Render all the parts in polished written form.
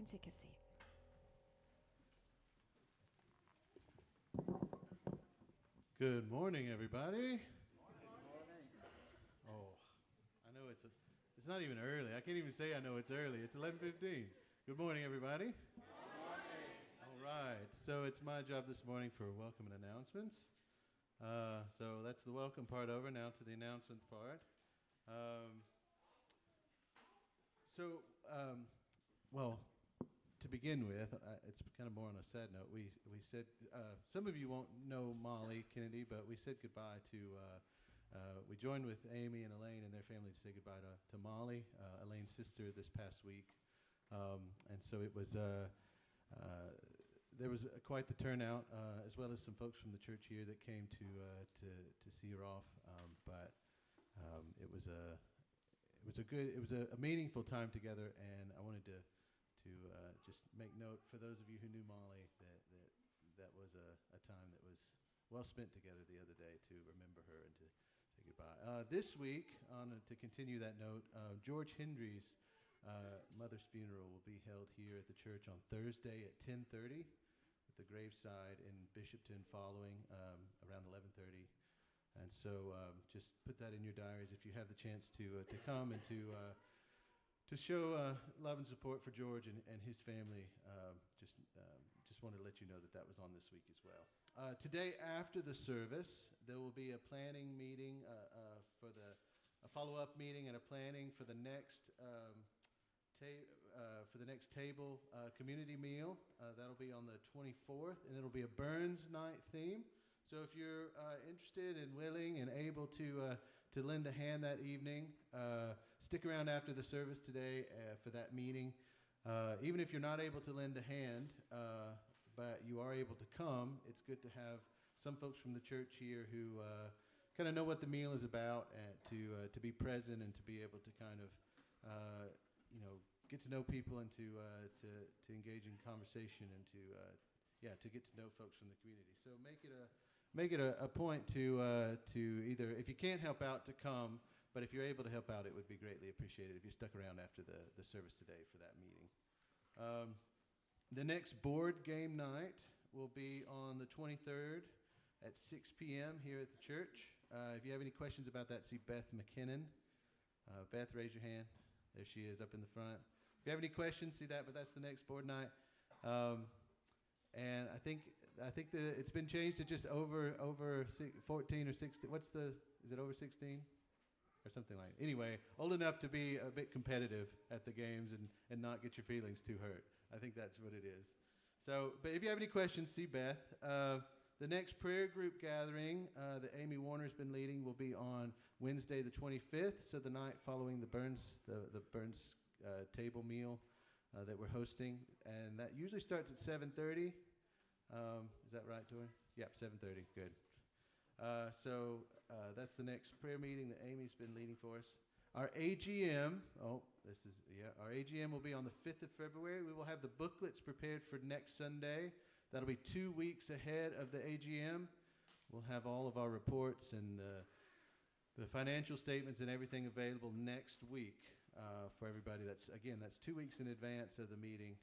can take a seat. Good morning, everybody. Oh, I know it's not even early. I can't even say I know it's early. It's 11:15. Good morning, everybody. Good morning. All right. So it's my job this morning for welcome and announcements. So that's the welcome part over. Now to the announcement part. Well, to begin with, it's kind of more on a sad note. We said, some of you won't know Molly Kennedy, but we said goodbye to, we joined with Amy and Elaine and their family to say goodbye to Molly, Elaine's sister, this past week. And so it was, there was quite the turnout, as well as some folks from the church here that came to see her off. It was a meaningful time together, and I wanted to just make note for those of you who knew Molly that was a time that was well spent together the other day to remember her and to say goodbye. This week, to continue that note, George Hendry's mother's funeral will be held here at the church on Thursday at 10:30, with the graveside in Bishopton following around 11:30. And so just put that in your diaries if you have the chance to come and to show love and support for George and his family. Just wanted to let you know that was on this week as well. Today after the service, there will be a planning meeting for a follow-up meeting and a planning for the next table community meal. That'll be on the 24th, and it'll be a Burns Night theme. So if you're interested and willing and able to lend a hand that evening, stick around after the service today for that meeting. Even if you're not able to lend a hand, but you are able to come, it's good to have some folks from the church here who kind of know what the meal is about, and to be present and to be able to kind of get to know people and to engage in conversation and to get to know folks from the community. So make it a point to either, if you can't help out, to come, but if you're able to help out, it would be greatly appreciated if you stuck around after the service today for that meeting. The next board game night will be on the 23rd at 6 p.m. here at the church. If you have any questions about that, see Beth McKinnon. Beth, raise your hand. There she is up in the front. If you have any questions, see that, but that's the next board night. And I think it's been changed to just over 14 or 16. Is it over 16? Or something like that. Anyway, old enough to be a bit competitive at the games and not get your feelings too hurt. I think that's what it is. So, but if you have any questions, see Beth. The next prayer group gathering that Amy Warner's been leading will be on Wednesday the 25th, so the night following the Burns table meal that we're hosting, and that usually starts at 7:30. Is that right, Tori? Yep, 7:30. Good. So that's the next prayer meeting that Amy's been leading for us. Our AGM, our AGM will be on the 5th of February. We will have the booklets prepared for next Sunday. That'll be 2 weeks ahead of the AGM. We'll have all of our reports and the financial statements and everything available next week for everybody. That's 2 weeks in advance of the meeting.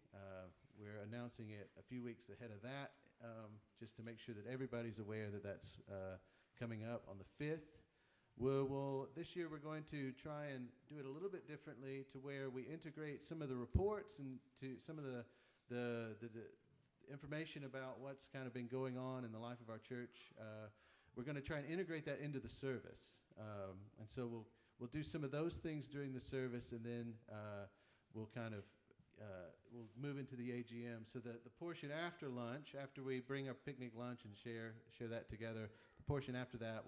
We're announcing it a few weeks ahead of that, just to make sure that everybody's aware that that's coming up on the 5th. This year we're going to try and do it a little bit differently, to where we integrate some of the reports and to some of the information about what's kind of been going on in the life of our church. We're going to try and integrate that into the service. And so we'll do some of those things during the service, and then we'll move into the AGM. So the portion after lunch, after we bring our picnic lunch and share that together, the portion after that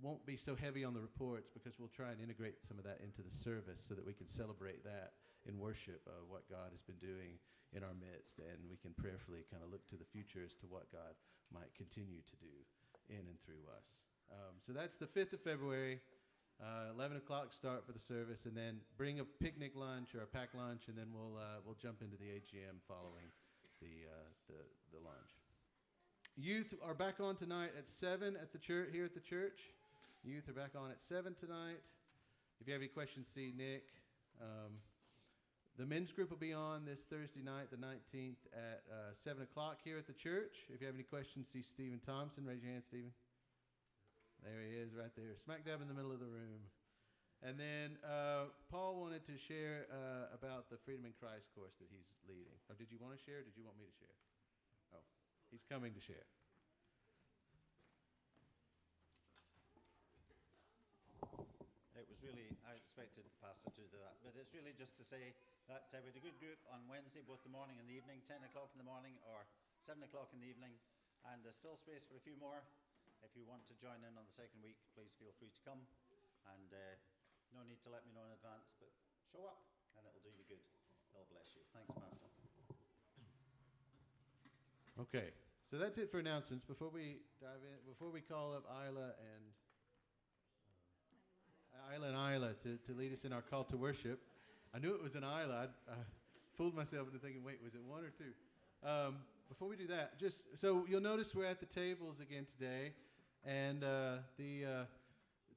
won't be so heavy on the reports, because we'll try and integrate some of that into the service so that we can celebrate that in worship of what God has been doing in our midst, and we can prayerfully kind of look to the future as to what God might continue to do in and through us. So that's the 5th of February, 11 o'clock start for the service, and then bring a picnic lunch or a packed lunch, and then we'll jump into the AGM following the lunch. Youth are back on tonight at 7 at the church, here at the church. Youth are back on at 7 tonight. If you have any questions, see Nick. The men's group will be on this Thursday night, the 19th, at 7 o'clock here at the church. If you have any questions, see Stephen Thompson. Raise your hand, Stephen. There he is, right there, smack dab in the middle of the room. And then Paul wanted to share about the Freedom in Christ course that he's leading. Or did you want to share, or did you want me to share? Oh, he's coming to share. It was really, I expected the pastor to do that, but it's really just to say that we had a good group on Wednesday, both the morning and the evening, 10 o'clock in the morning or 7 o'clock in the evening, and there's still space for a few more. If you want to join in on the second week, please feel free to come, and no need to let me know in advance, but show up and it'll do you good. God bless you. Thanks, Pastor. Okay, so that's it for announcements. Before we dive in, before we call up Isla and Isla to lead us in our call to worship. I knew it was an Isla. I fooled myself into thinking, wait, was it one or two? Before we do that, just so you'll notice we're at the tables again today, and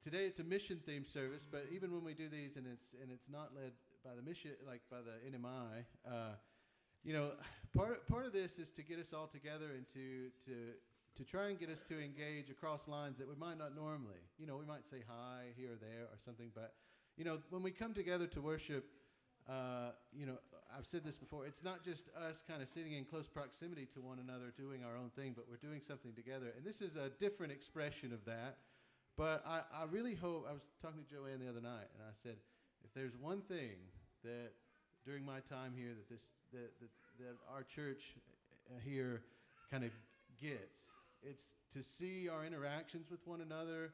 today it's a mission themed service. But even when we do these, and it's not led by the mission, like by the NMI, part of this is to get us all together and to try and get us to engage across lines that we might not normally. We might say hi here or there or something, but, when we come together to worship, I've said this before, it's not just us kind of sitting in close proximity to one another doing our own thing, but we're doing something together. And this is a different expression of that. But I really hope, I was talking to Joanne the other night, and I said, if there's one thing that during my time here that our church here kind of gets, it's to see our interactions with one another,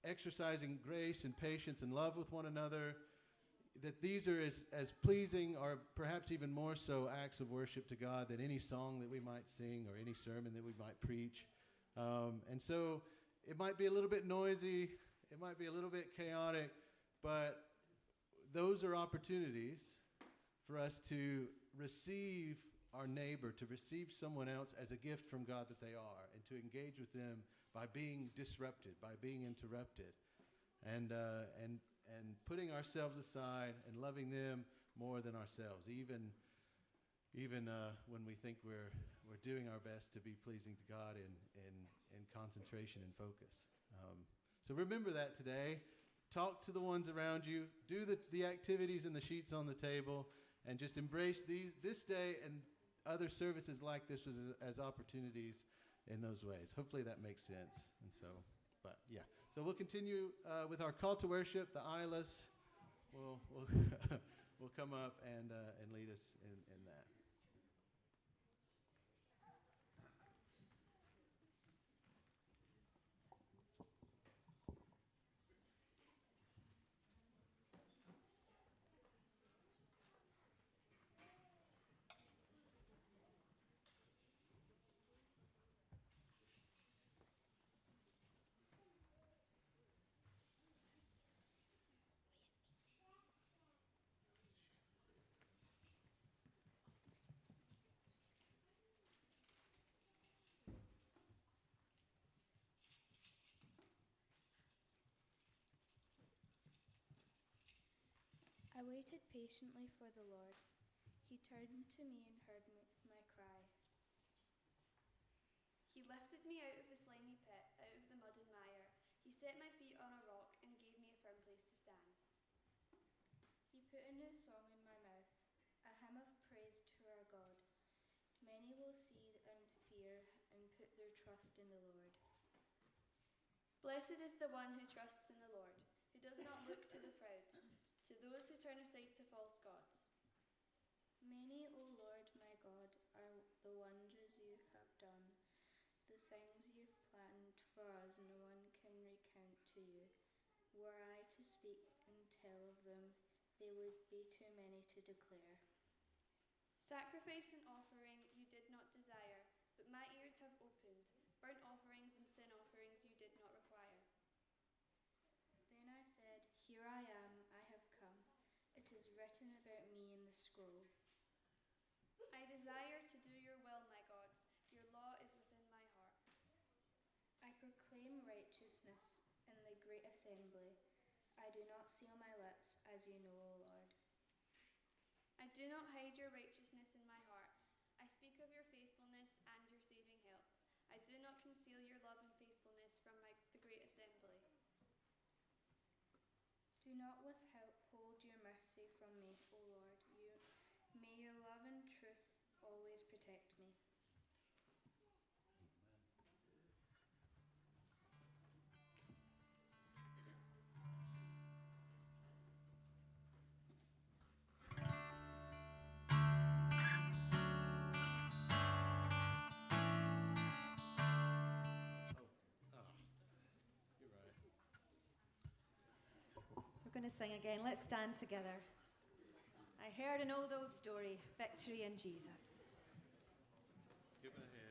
exercising grace and patience and love with one another, that these are as pleasing or perhaps even more so acts of worship to God than any song that we might sing or any sermon that we might preach. And so it might be a little bit noisy, it might be a little bit chaotic, but those are opportunities for us to receive our neighbor, to receive someone else as a gift from God that they are, and to engage with them by being disrupted, by being interrupted, and putting ourselves aside and loving them more than ourselves, even when we think we're doing our best to be pleasing to God in concentration and focus. So remember that today. Talk to the ones around you. Do the activities and the sheets on the table, and just embrace this day and other services like this as opportunities in those ways. Hopefully that makes sense. And so, but yeah. So we'll continue with our call to worship. The Islas will will come up and lead us in that. I waited patiently for the Lord. He turned to me and heard my cry. He lifted me out of the slimy pit, out of the mud and mire. He set my feet on a rock and gave me a firm place to stand. He put a new song in my mouth, a hymn of praise to our God. Many will see and fear and put their trust in the Lord. Blessed is the one who trusts in the Lord, who does not look to the proud, to those who turn aside to false gods. Many, O Lord my God, are the wonders you have done, the things you've planned for us no one can recount to you. Were I to speak and tell of them, they would be too many to declare. Sacrifice and offering you did not desire, but my ears have opened. Burnt offerings and sin offerings you did not require. Then I said, Here I am, I have come. It is written about me in the scroll. I desire to do your will, my God. Your law is within my heart. I proclaim righteousness in the great assembly. I do not seal my lips, as you know, O Lord. I I do not hide your righteousness in my heart. I speak of your faithfulness and your saving help. I do not conceal your love and faithfulness from the great assembly. Do not withhold your mercy from me, O Lord. May your love and truth always protect me. We're going to sing again. Let's stand together. I heard an old story, Victory in Jesus. Give it a hand.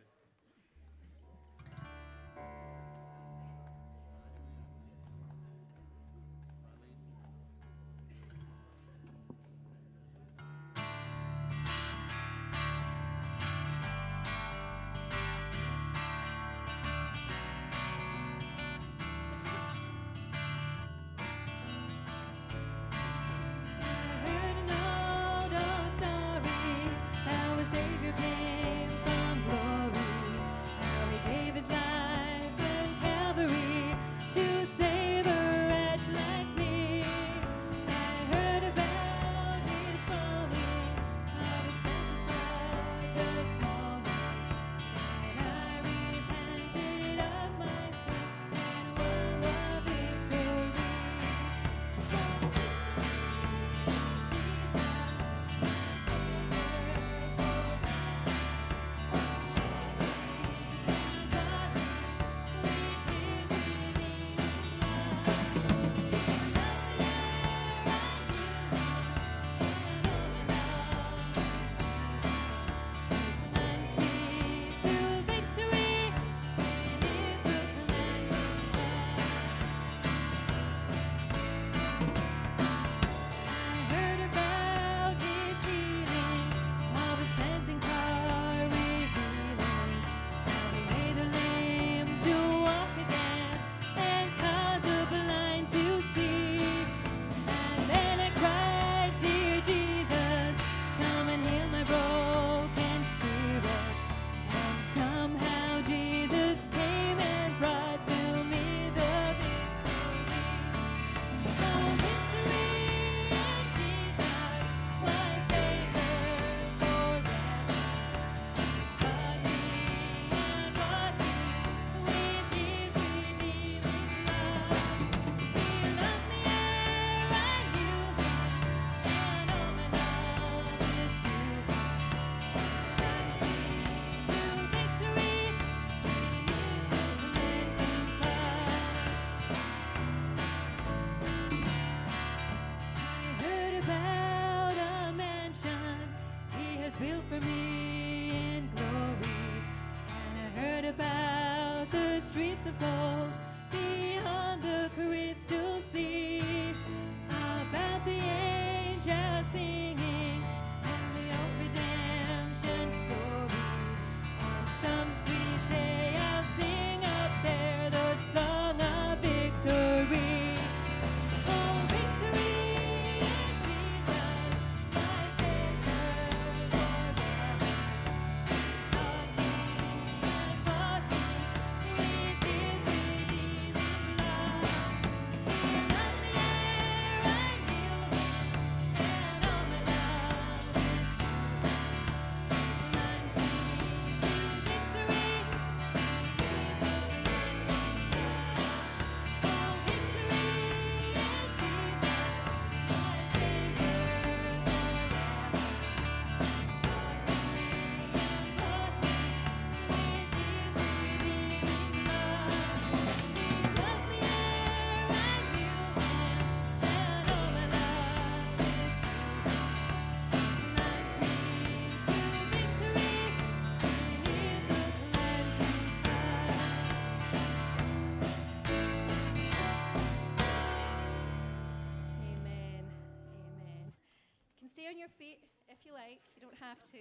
If you like, you don't have to.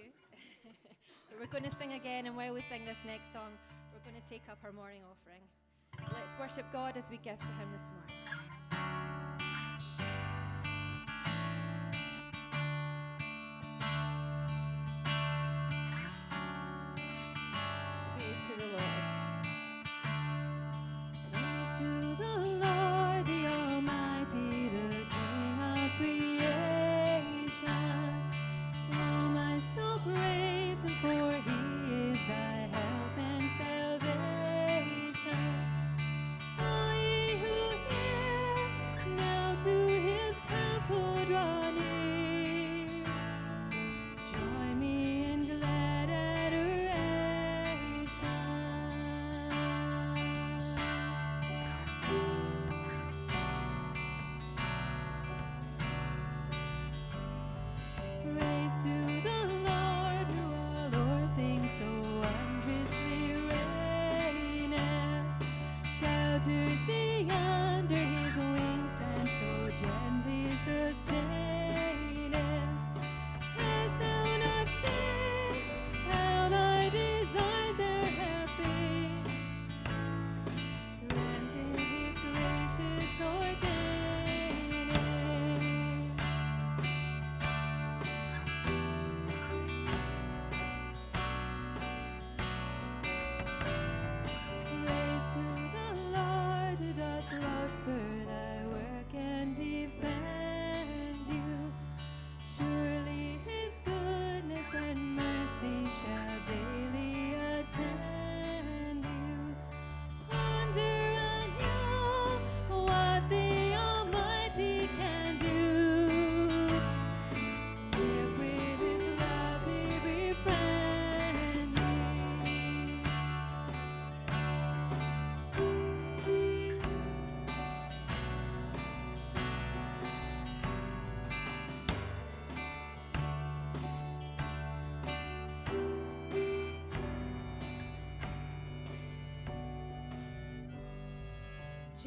But we're going to sing again, and while we sing this next song, we're going to take up our morning offering. Let's worship God as we give to Him this morning.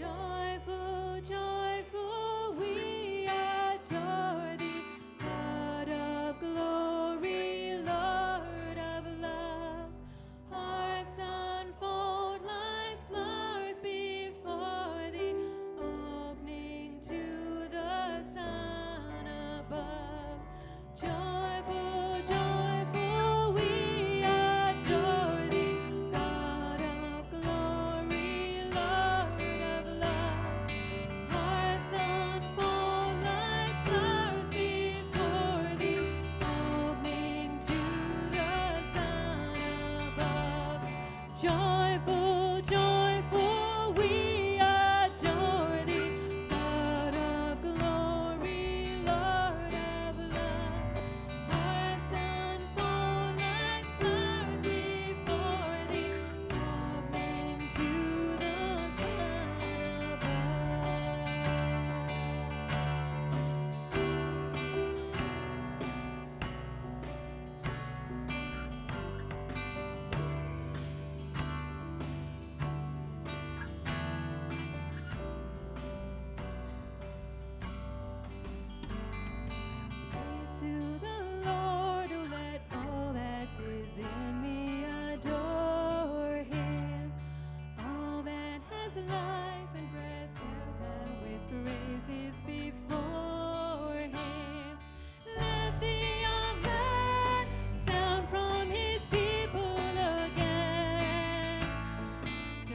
Joyful, joyful, we adore thee, God of glory, Lord of love. Hearts unfold like flowers before thee, opening to the sun above. Joyful, joyful, we adore thee, God of glory, Lord of love. Hearts unfold like flowers before thee, opening to the sun above. Joyful, joyful, we adore thee, God of glory, Lord of love. Hearts unfold like flowers before thee, opening to the sun above. Praise to the Lord, oh let all that is in me adore him. All that has life and breath, fill hell with praises before him. Let the amen sound from his people again.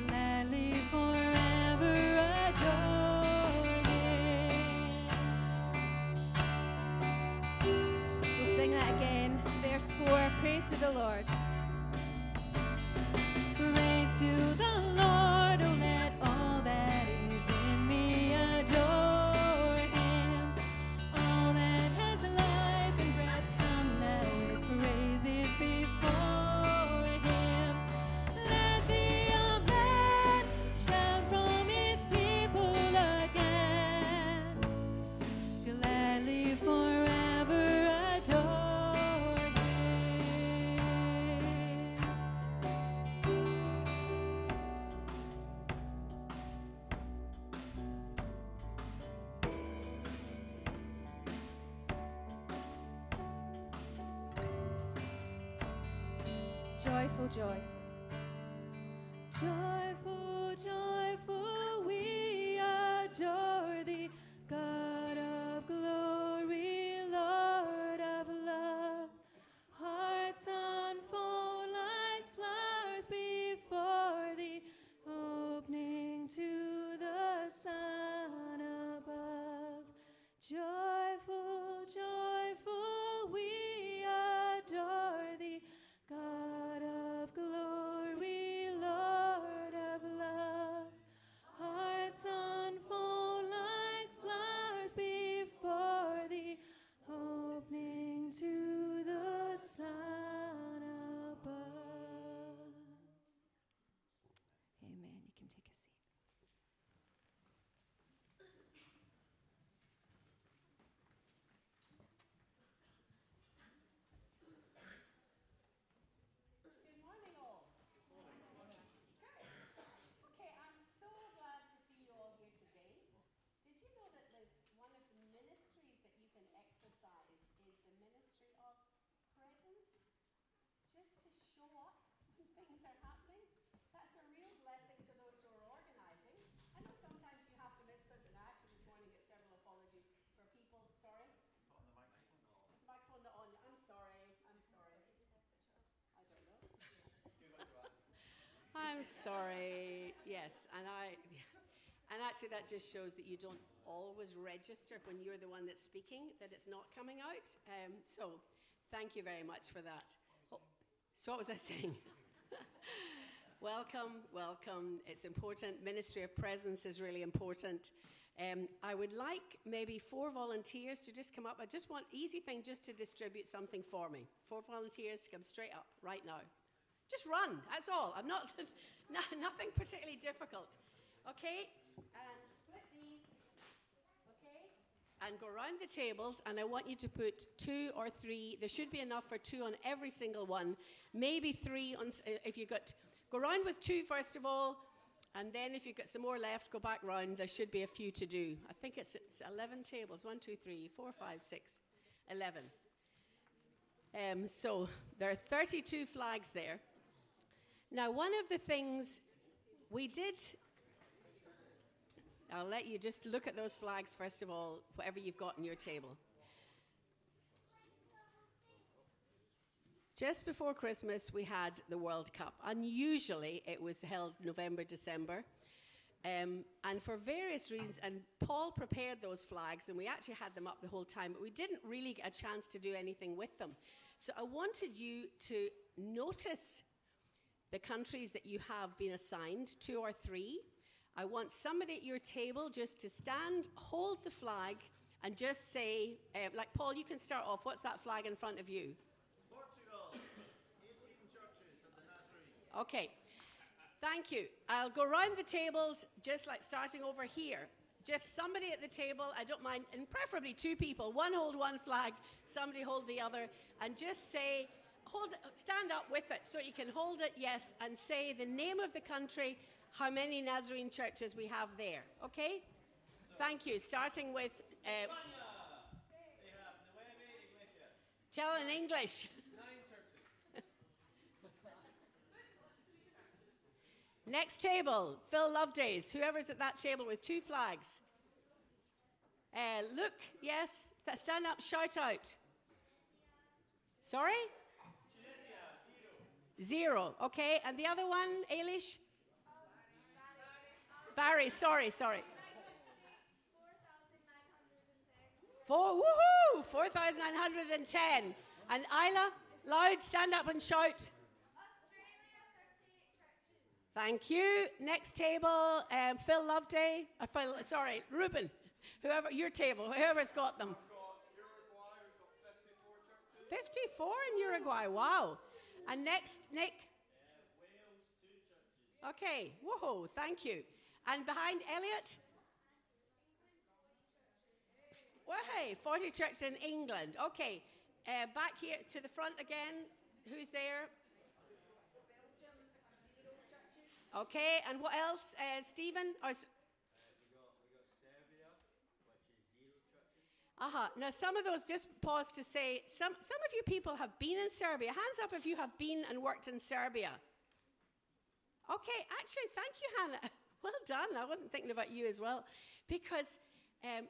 Gladly forever adore him. We'll sing that again. Verse 4, praise to the Lord. Praise to the Lord, oh let all that is in me adore him. All that has life and breath, come now with praises before him. Let the amen shout from his people again. Gladly forever adore him. Joyful, joyful. Joyful, joyful, we adore thee, God of glory, Lord of love. Hearts unfold like flowers before thee, opening to the sun above. Joyful, joyful, we adore thee, God of glory, Lord of love. Hearts unfold like flowers before thee, opening to the sun above. Amen. You can take a seat. Good morning, all. Good. Okay, I'm so glad to see you all here today. Did you know that there's one of the ministries that you can exercise is the ministry of presence? Just to show up when things are happening. That's a real blessing to those who are organizing. I know sometimes you have to miss because I actually this morning get several apologies for people. Sorry? Is the microphone not on? I'm sorry. I don't know. I'm sorry. Yes, and actually that just shows that you don't always register when you're the one that's speaking, that it's not coming out. So thank you very much for that. Oh, so what was I saying? Welcome. It's important. Ministry of presence is really important. I would like maybe 4 volunteers to just come up. I just want easy thing just to distribute something for me. 4 volunteers to come straight up right now. Just run, that's all. I'm not, nothing particularly difficult. Okay, and split these, okay? And go around the tables, and I want you to put 2 or 3, there should be enough for 2 on every single one, maybe 3 on, if you got, go around with 2 first of all, And then if you've got some more left, go back round. There should be a few to do. I think it's 11 tables. 1, 2, 3, 4, 5, 6, 11. So there are 32 flags there. Now, one of the things we did, I'll let you just look at those flags first of all, whatever you've got on your table. Just before Christmas, we had the World Cup. Unusually, it was held November, December. And for various reasons, and Paul prepared those flags, and we actually had them up the whole time, but we didn't really get a chance to do anything with them. So I wanted you to notice the countries that you have been assigned, 2 or 3. I want somebody at your table just to stand, hold the flag, and just say, like Paul, you can start off. What's that flag in front of you? Portugal, 18 churches of the Nazarene. Okay, thank you. I'll go around the tables, just like starting over here. Just somebody at the table, I don't mind, and preferably 2 people. One hold one flag, somebody hold the other, and just say, stand up with it so you can hold it, yes, and say the name of the country, how many Nazarene churches we have there. Okay? Thank you. Starting with... tell in English. 9 churches. Next table, Phil Lovedays. Whoever's at that table with 2 flags. Look, yes. Stand up, shout out. Sorry? 0. Okay, and the other one, Ailish? Barry, sorry. 4,910. And Isla, loud, stand up and shout. Thank you. Next table, Phil Loveday. Ruben. Whoever, your table, whoever's got them. 54 in Uruguay, wow. And next, Nick. Wales, 2 churches. Okay, whoa, thank you. And behind Elliot? Well, hey, 40 churches in England. Okay, back here to the front again. Who's there? Okay, and what else? Stephen? We got Serbia, which is 0 churches. Now, some of those, just pause to say, some of you people have been in Serbia. Hands up if you have been and worked in Serbia. Okay, actually, thank you, Hannah. Well done. I wasn't thinking about you as well. Because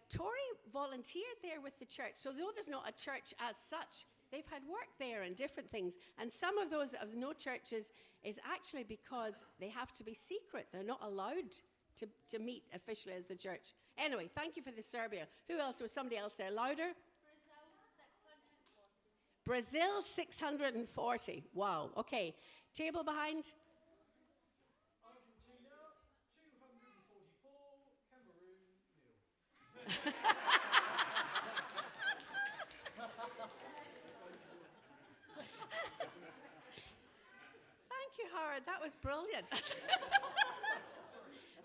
Tori volunteered there with the church. So though there's not a church as such, they've had work there and different things. And some of those that have no churches is actually because they have to be secret. They're not allowed to meet officially as the church. Anyway, thank you for the Serbia. Who else? Was somebody else there? Louder? Brazil 640. Wow. Okay. Table behind? Argentina, 244. Cameroon, 0. Thank you, Howard. That was brilliant.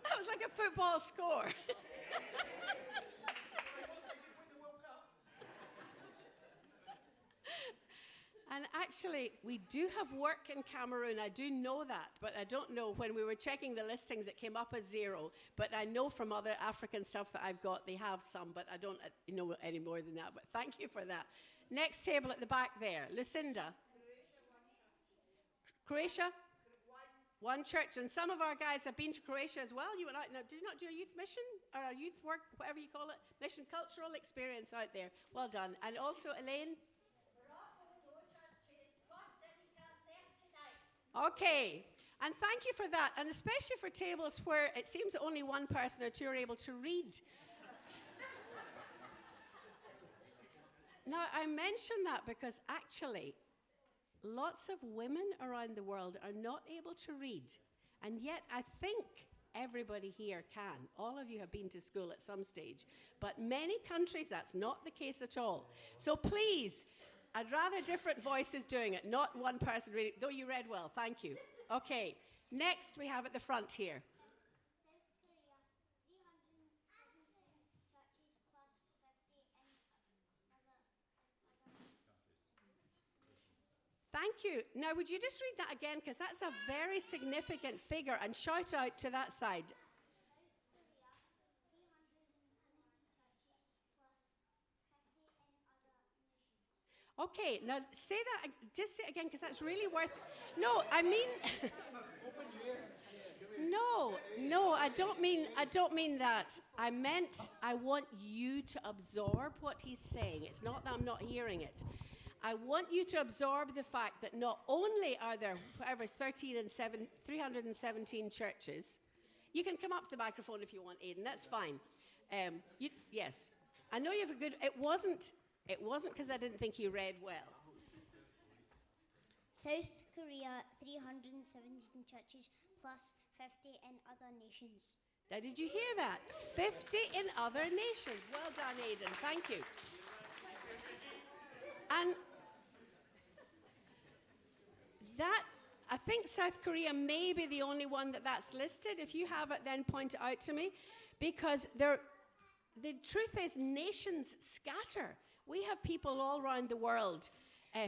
That was like a football score. And actually, we do have work in Cameroon. I do know that, but I don't know. When we were checking the listings, it came up as 0. But I know from other African stuff that I've got, they have some, but I don't know any more than that. But thank you for that. Next table at the back there. Lucinda. Croatia? 1 church. And some of our guys have been to Croatia as well. You went out. Now, did you not do a youth mission or a youth work, whatever you call it? Mission cultural experience out there. Well done. And also, Elaine? Okay, and thank you for that, and especially for tables where it seems that only 1 person or 2 are able to read. Now, I mention that because actually, lots of women around the world are not able to read, and yet I think everybody here can. All of you have been to school at some stage, but many countries, that's not the case at all. So please, I'd rather different voices doing it, not 1 person reading, though you read well, thank you. Okay, next we have at the front here. Thank you. Now, would you just read that again? Because that's a very significant figure. And shout out to that side. Okay, now say that, just say it again, because that's really worth. No, I mean. No, I don't mean that. I meant I want you to absorb what he's saying. It's not that I'm not hearing it. I want you to absorb the fact that not only are there whatever 317 churches. You can come up to the microphone if you want, Aidan. That's fine. Yes, I know you have a good. It wasn't because I didn't think you read well. South Korea, 317 churches plus 50 in other nations. Now, did you hear that? 50 in other nations. Well done, Aidan. Thank you. And that, I think South Korea may be the only one that's listed. If you have it, then point it out to me. Because the truth is, nations scatter. We have people all around the world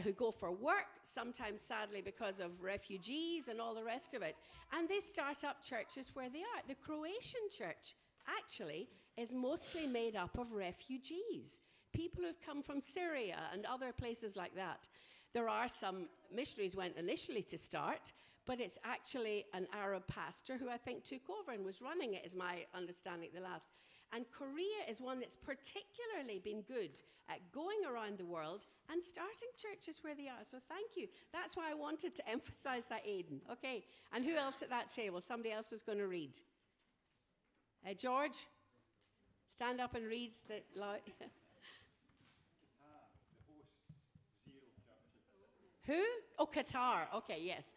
who go for work, sometimes sadly because of refugees and all the rest of it. And they start up churches where they are. The Croatian church actually is mostly made up of refugees, people who've come from Syria and other places like that. There are some missionaries went initially to start, but it's actually an Arab pastor who I think took over and was running it, is my understanding at the last. And Korea is one that's particularly been good at going around the world and starting churches where they are. So thank you. That's why I wanted to emphasize that, Aidan. Okay, and who else at that table? Somebody else was going to read. George, stand up and read the loud. Who? Oh, Qatar. Okay, yes.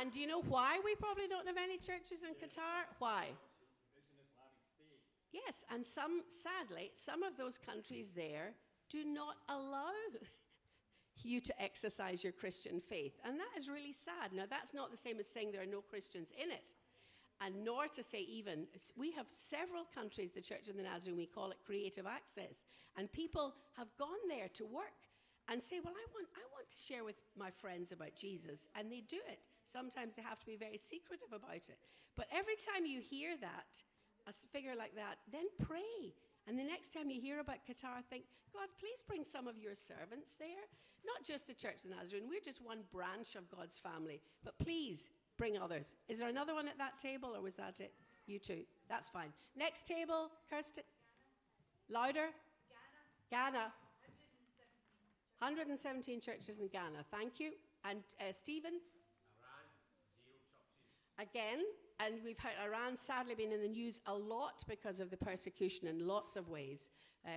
And do you know why we probably don't have any churches in Qatar? Why? Yes, and sadly, some of those countries there do not allow you to exercise your Christian faith. And that is really sad. Now, that's not the same as saying there are no Christians in it. And nor to say even, we have several countries, the Church of the Nazarene, we call it creative access. And people have gone there to work and say, well, I want to share with my friends about Jesus. And they do it. Sometimes they have to be very secretive about it. But every time you hear that, a figure like that, then pray. And the next time you hear about Qatar, think, God, please bring some of your servants there. Not just the Church of the Nazarene. We're just one branch of God's family. But please bring others. Is there another one at that table, or was that it? You two. That's fine. Next table, Kirsten. Louder. Ghana. 117 churches in Ghana. Thank you. And Stephen? Again, and we've heard Iran sadly been in the news a lot because of the persecution in lots of ways,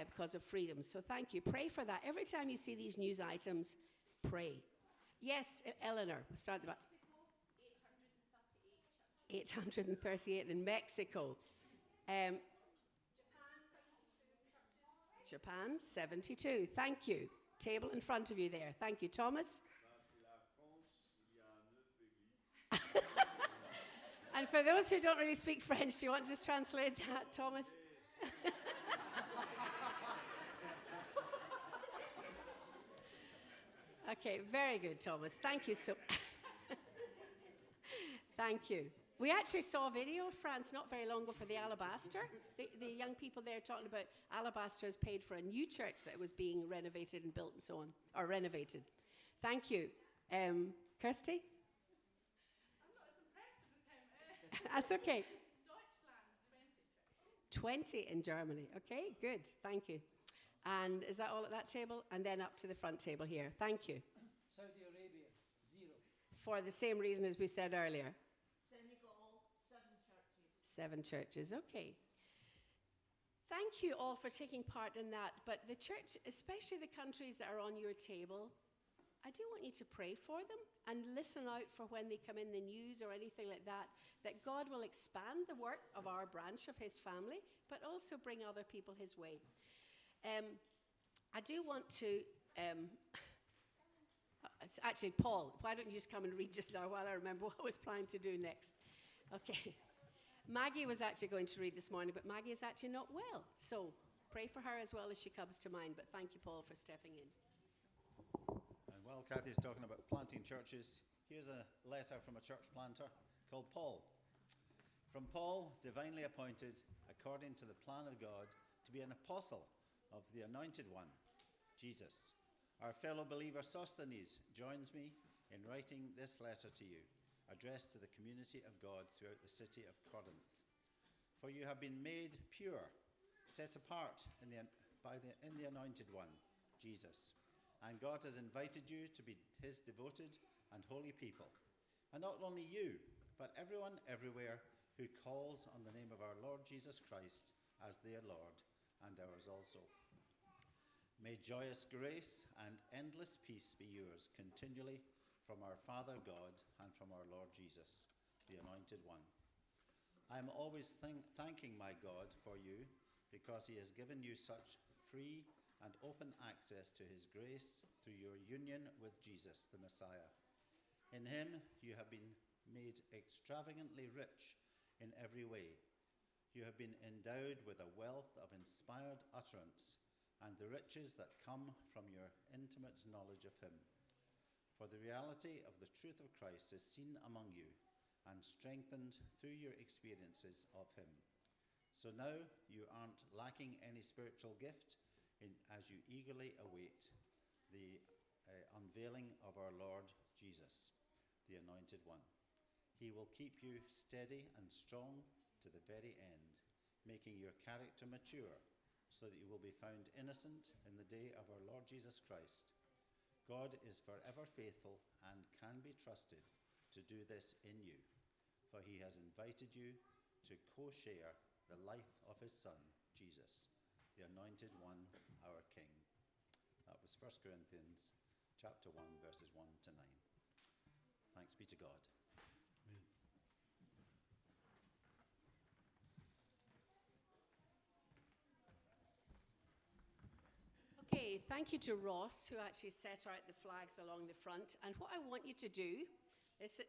because of freedom. So thank you. Pray for that. Every time you see these news items, pray. Yes, Eleanor, we'll start about 838 in Mexico. Japan, 72. Thank you. Table in front of you there. Thank you, Thomas. And for those who don't really speak French, do you want to just translate that, Thomas? Okay, very good, Thomas. Thank you so. Thank you. We actually saw a video of France not very long ago for the Alabaster. The young people there talking about Alabaster has paid for a new church that was being renovated and built and so on, or renovated. Thank you. Kirsty? That's okay. 20 in Germany. Okay, good. Thank you. And is that all at that table? And then up to the front table here. Thank you. Saudi Arabia, 0. For the same reason as we said earlier. Senegal, 7 churches. 7 churches. Okay. Thank you all for taking part in that. But the church, especially the countries that are on your table, I do want you to pray for them and listen out for when they come in the news or anything like that, that God will expand the work of our branch of his family, but also bring other people his way. I do want to, actually, Paul, why don't you just come and read just now while I remember what I was planning to do next. Okay. Maggie was actually going to read this morning, but Maggie is actually not well. So pray for her as well as she comes to mind. But thank you, Paul, for stepping in. Well While Kathy's talking about planting churches, here's a letter from a church planter called Paul. From Paul, divinely appointed according to the plan of God to be an apostle of the Anointed One, Jesus. Our fellow believer Sosthenes joins me in writing this letter to you, addressed to the community of God throughout the city of Corinth. For you have been made pure, set apart in the Anointed One, Jesus. And God has invited you to be his devoted and holy people. And not only you, but everyone everywhere who calls on the name of our Lord Jesus Christ as their Lord and ours also. May joyous grace and endless peace be yours continually from our Father God and from our Lord Jesus, the Anointed One. I am always thanking my God for you because he has given you such free and open access to his grace through your union with Jesus, the Messiah. In him you have been made extravagantly rich in every way. You have been endowed with a wealth of inspired utterance and the riches that come from your intimate knowledge of him. For the reality of the truth of Christ is seen among you and strengthened through your experiences of him. So now you aren't lacking any spiritual gift as you eagerly await the unveiling of our Lord Jesus, the Anointed One. He will keep you steady and strong to the very end, making your character mature, so that you will be found innocent in the day of our Lord Jesus Christ. God is forever faithful and can be trusted to do this in you, for he has invited you to co-share the life of his Son, Jesus, the Anointed One, our King. That was 1 Corinthians chapter 1, verses 1 to 9. Thanks be to God. Okay, thank you to Ross, who actually set out the flags along the front. And what I want you to do is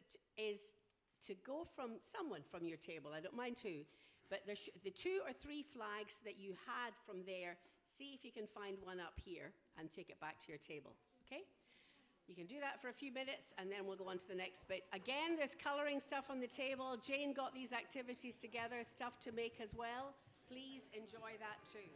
to go from someone from your table. I don't mind who, but the 2 or 3 flags that you had from there, see if you can find one up here and take it back to your table, okay? You can do that for a few minutes, and then we'll go on to the next bit. Again, there's coloring stuff on the table. Jane got these activities together, stuff to make as well. Please enjoy that too.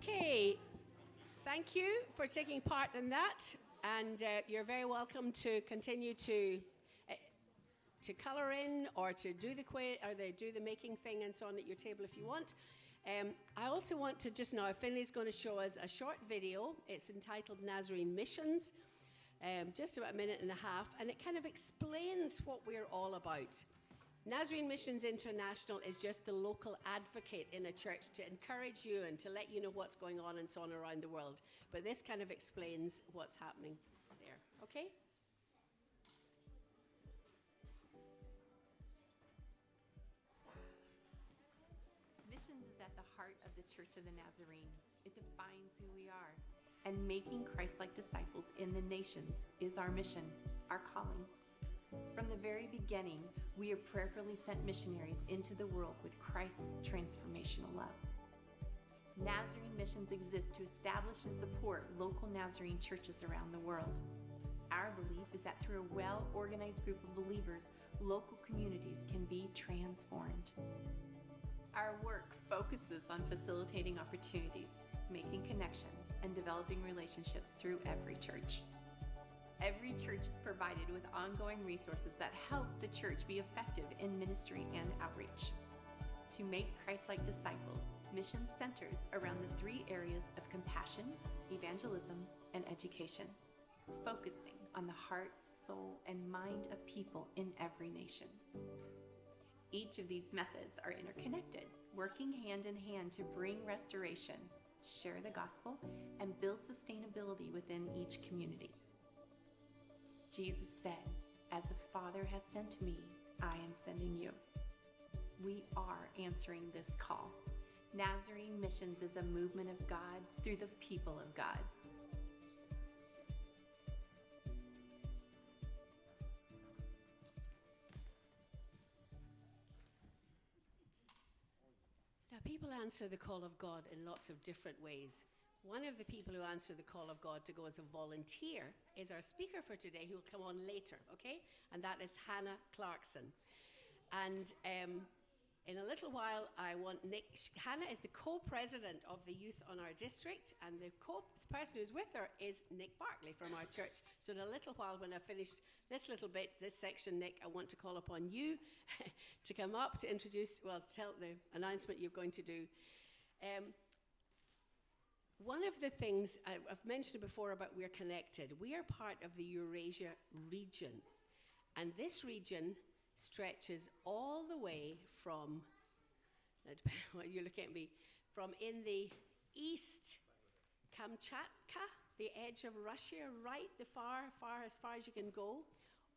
Okay, thank you for taking part in that, and you're very welcome to continue to color in or to do the quiz or do the making thing and so on at your table if you want. I also want to just now, Finley's going to show us a short video. It's entitled Nazarene Missions, just about a minute and a half, and it kind of explains what we're all about. Nazarene Missions International is just the local advocate in a church to encourage you and to let you know what's going on and so on around the world. But this kind of explains what's happening there. Okay? Missions is at the heart of the Church of the Nazarene. It defines who we are. And making Christ-like disciples in the nations is our mission, our calling. From the very beginning, we have prayerfully sent missionaries into the world with Christ's transformational love. Nazarene Missions exist to establish and support local Nazarene churches around the world. Our belief is that through a well-organized group of believers, local communities can be transformed. Our work focuses on facilitating opportunities, making connections, and developing relationships through every church. Every church is provided with ongoing resources that help the church be effective in ministry and outreach. To make Christ-like disciples, Mission centers around the three areas of compassion, evangelism, and education, focusing on the heart, soul, and mind of people in every nation. Each of these methods are interconnected, working hand in hand to bring restoration, share the gospel, and build sustainability within each community. Jesus said, "As the Father has sent me, I am sending you." We are answering this call. Nazarene Missions is a movement of God through the people of God. Now, people answer the call of God in lots of different ways. One of the people who answer the call of God to go as a volunteer is our speaker for today, who will come on later, okay? And that is Hannah Clarkson. And in a little while, I want Hannah is the co-president of the youth on our district, and the person who's with her is Nick Barkley from our church. So in a little while, when I've finished this little bit, this section, Nick, I want to call upon you to come up to introduce, tell the announcement you're going to do. One of the things I've mentioned before about we're connected, we are part of the Eurasia region. And this region stretches all the way from, well, you're looking at me, from in the east, Kamchatka, the edge of Russia, right, as far as you can go,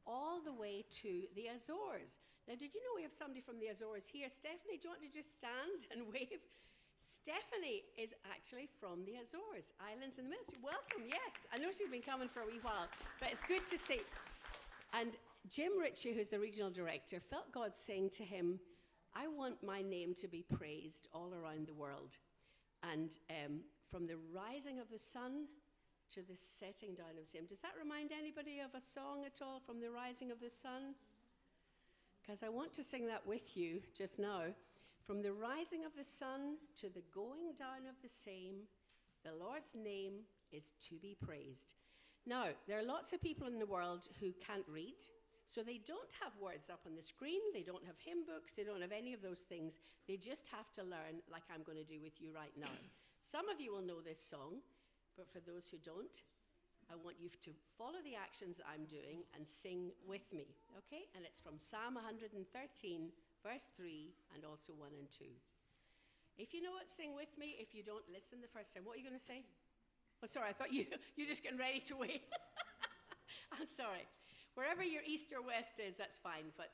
all the way to the Azores. Now, did you know we have somebody from the Azores here? Stephanie, do you want to just stand and wave? Stephanie is actually from the Azores Islands in the Ministry. Welcome, yes. I know she's been coming for a wee while, but it's good to see. And Jim Ritchie, who's the regional director, felt God saying to him, "I want my name to be praised all around the world." And from the rising of the sun to the setting down of the same. Does that remind anybody of a song at all, From the Rising of the Sun? Because I want to sing that with you just now. From the rising of the sun to the going down of the same, the Lord's name is to be praised. Now, there are lots of people in the world who can't read, so they don't have words up on the screen, they don't have hymn books, they don't have any of those things. They just have to learn, like I'm going to do with you right now. Some of you will know this song, but for those who don't, I want you to follow the actions that I'm doing and sing with me, okay? And it's from Psalm 113, verse 3, and also 1 and 2. If you know it, sing with me. If you don't, listen the first time. What are you going to say? Oh, sorry, I thought you're just getting ready to wait. I'm sorry. Wherever your east or west is, that's fine. But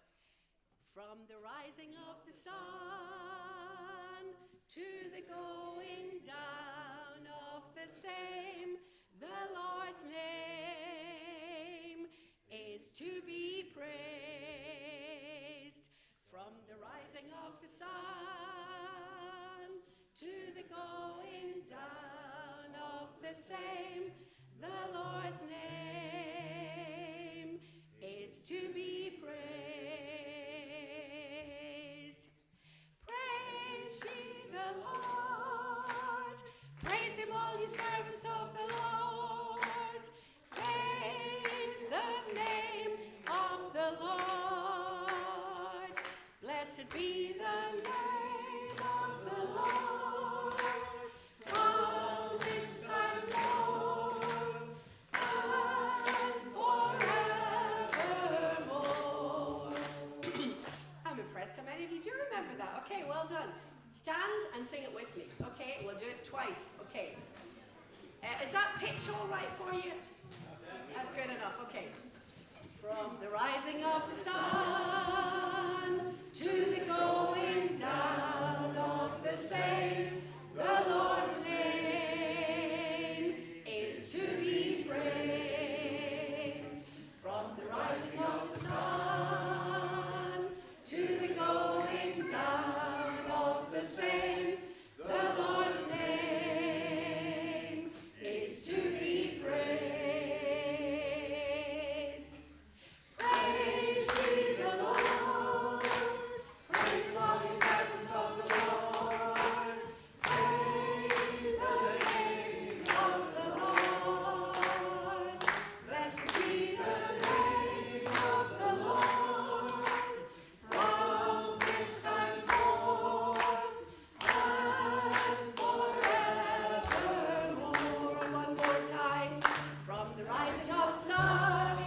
from the rising of the sun to the going down of the same, the Lord's name is to be praised. From the rising of the sun to the going down of the same, the Lord's name is to be praised. Praise ye the Lord. Praise servants of the Lord. Praise the name of the Lord. Blessed be the name of the Lord. From this time forth and forevermore. I'm impressed how many of you do remember that. Okay, well done. Stand and sing it with me. Okay, we'll do it twice. Okay. Is that pitch all right for you? That's good enough. Okay. From the rising of the sun to the going down of the same, the Lord's name is to be praised. From the rising of the sun to the going down of the same, the Lord's name is to be praised. Praise ye the Lord. Praise all you servants of the Lord. Praise the name of the Lord. Blessed be the name of the Lord. From this time forth and forevermore. One more time. From the rising of the sun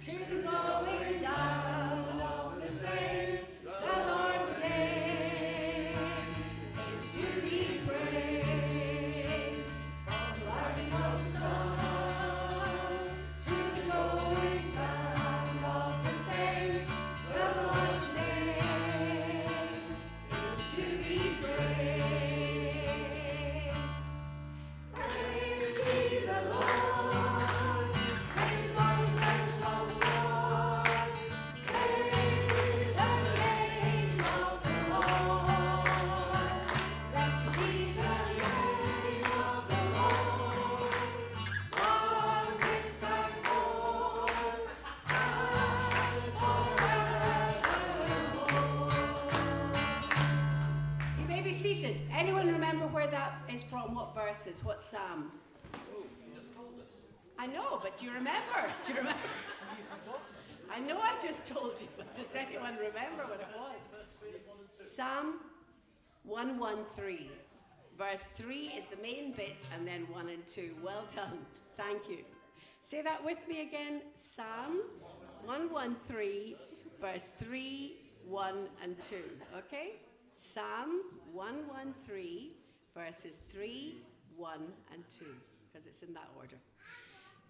to the going down of the same, the Lord's name is to be praised. From the rising of the sun to the going down of the same, the Lord's name is to be praised. Praise ye the Lord. Praise among the servants of the Lord. Praise the name of the Lord. Blessed be the name of the Lord. From this time forth and forevermore. You may be seated. Anyone remember where that is from? What verses? What psalm? I know, but do you remember? Do you remember? I know I just told you, but does anyone remember what it was? Psalm 113. Verse 3 is the main bit, and then 1 and 2. Well done. Thank you. Say that with me again. Psalm 113, verse 3, 1 and 2. Okay? Psalm 113, verses 3, 1 and 2, because it's in that order.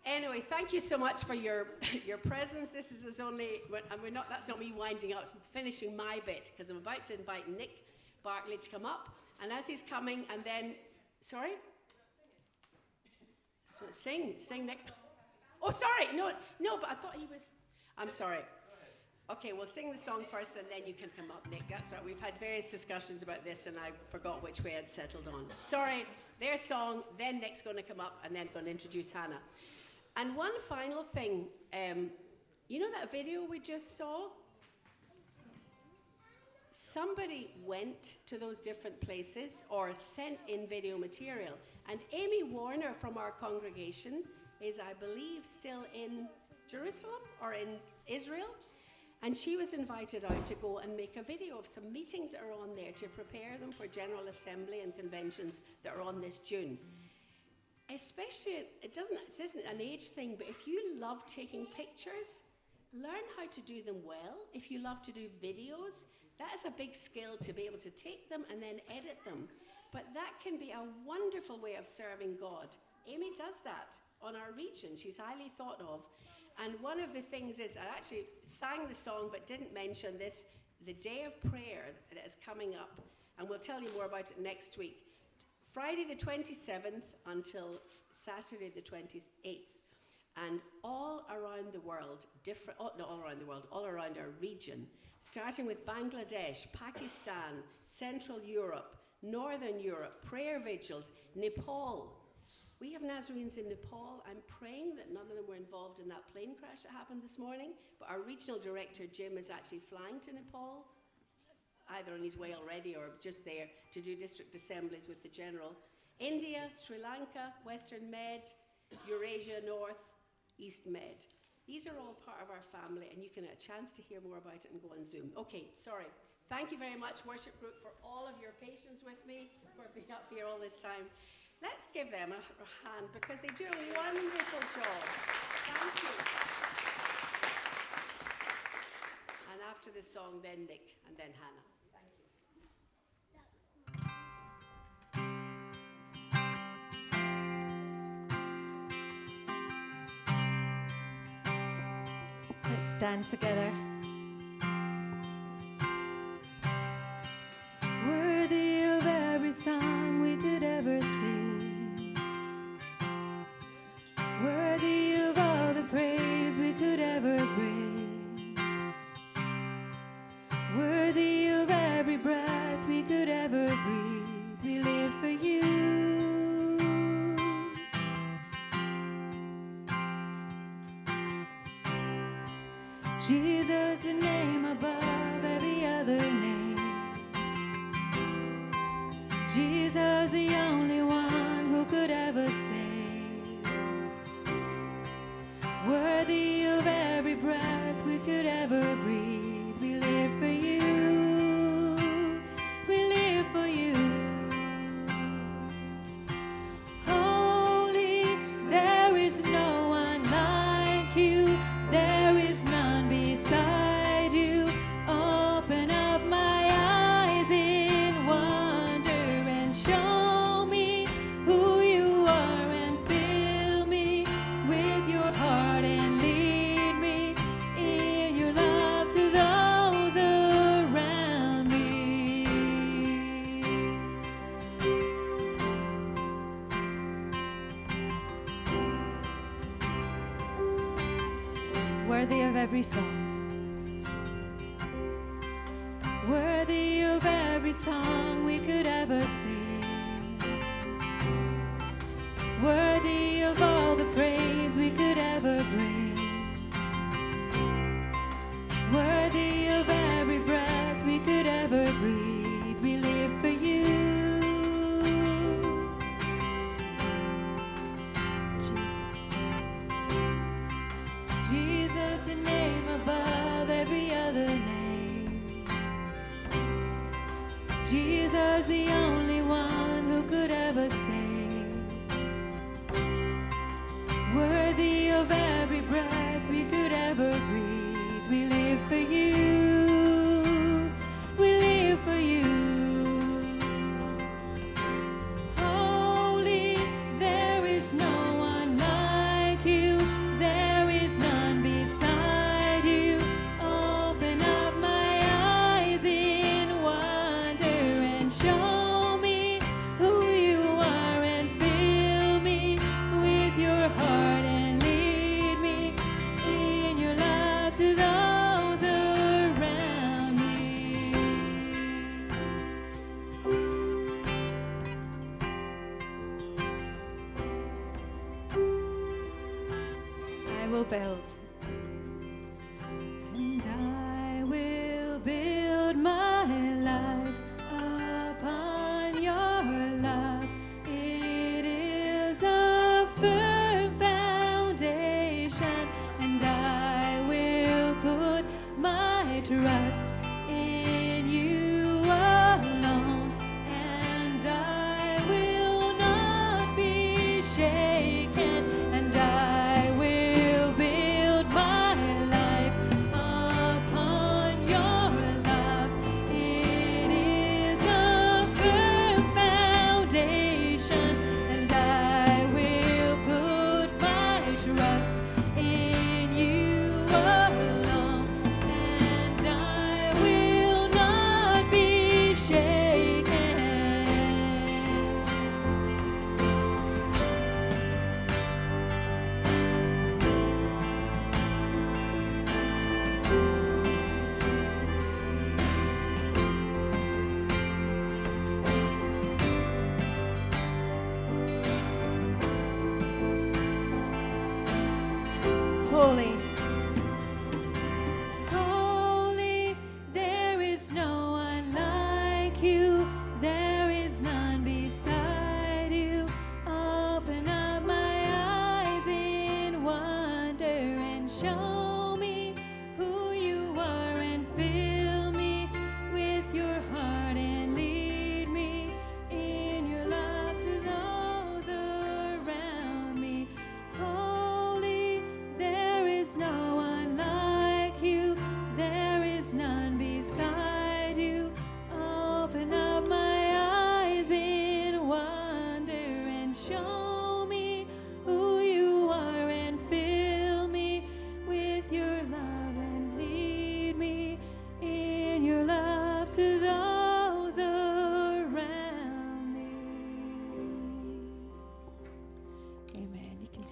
Anyway, thank you so much for your presence. This is only, and we're not. That's not me winding up. It's finishing my bit because I'm about to invite Nick Barkley to come up, and as he's coming, and then, sorry, so sing, Nick. Oh, sorry, no, but I thought he was. I'm sorry. Okay, we'll sing the song first, and then you can come up, Nick. That's right. We've had various discussions about this, and I forgot which way I'd settled on. Sorry, their song. Then Nick's going to come up, and then going to introduce Hannah. And one final thing, you know that video we just saw? Somebody went to those different places or sent in video material. And Amy Warner from our congregation is, I believe, still in Jerusalem or in Israel. And she was invited out to go and make a video of some meetings that are on there to prepare them for General Assembly and conventions that are on this June. Especially, this isn't an age thing, but if you love taking pictures, learn how to do them well. If you love to do videos, that is a big skill to be able to take them and then edit them. But that can be a wonderful way of serving God. Amy does that on our region. She's highly thought of. And one of the things is, I actually sang the song but didn't mention this, the day of prayer that is coming up. And we'll tell you more about it next week. Friday the 27th until Saturday the 28th. And all around the world, all around our region, starting with Bangladesh, Pakistan, Central Europe, Northern Europe, prayer vigils, Nepal. We have Nazarenes in Nepal. I'm praying that none of them were involved in that plane crash that happened this morning, but our regional director, Jim, is actually flying to Nepal. either on his way already or just there to do district assemblies with the general. India, Sri Lanka, Western Med, Eurasia North, East Med. These are all part of our family, and you can have a chance to hear more about it and go on Zoom. Okay, sorry. Thank you very much, Worship Group, for all of your patience with me, for being up here all this time. Let's give them a hand because they do a wonderful job. Thank you. And after this song, then Nick, and then Hannah. Thank you. Let's stand together. Worthy of every song we could ever sing, worthy of all the praise we could ever bring, worthy of every breath we could ever breathe. We live for you. Jesus, the name above every other name. Jesus, the only one who could ever save. Worthy of every breath we could ever breathe. We live for you. We live for you. Holy, there is no one like you. There is none beside you. Open up my eyes in wonder and show me who you are and fill me with your heart and lead me in your love to those around me. Worthy of every song, worthy of every song we could ever sing, worthy of all the praise we could ever bring, worthy of every breath we could ever breathe. We live for you. Jesus, the name above every other name. Jesus, the only one who could ever save. Worthy of every breath we could ever breathe. We live for you. We live for you. Holy, there is no one like you. There is none beside you. Open up my eyes in wonder and show me who you are and fill me with your heart and lead me in your love to those around me. I will build. And I will build my life upon your love. It is a firm foundation, and I will put my trust in you alone, and I will not be shaken, and I will build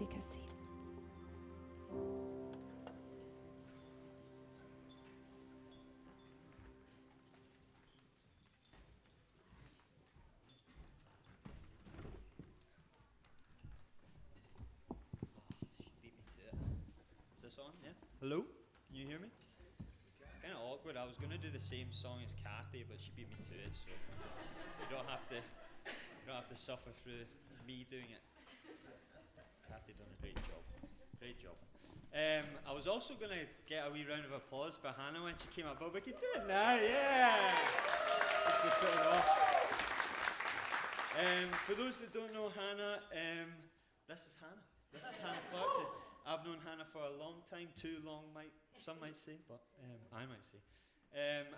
take a seat. She beat me to it. Is this on? Yeah. Hello? Can you hear me? It's kind of awkward. I was going to do the same song as Kathy, but she beat me to it, so you don't have to suffer through me doing it. Kathy done a great job. Great job. I was also going to get a wee round of applause for Hannah when she came up, but we can do it now, yeah! Just to put it off. For those that don't know Hannah, this is Hannah. This is Hannah Clarkson. I've known Hannah for a long time, too long, some might say, but I might say.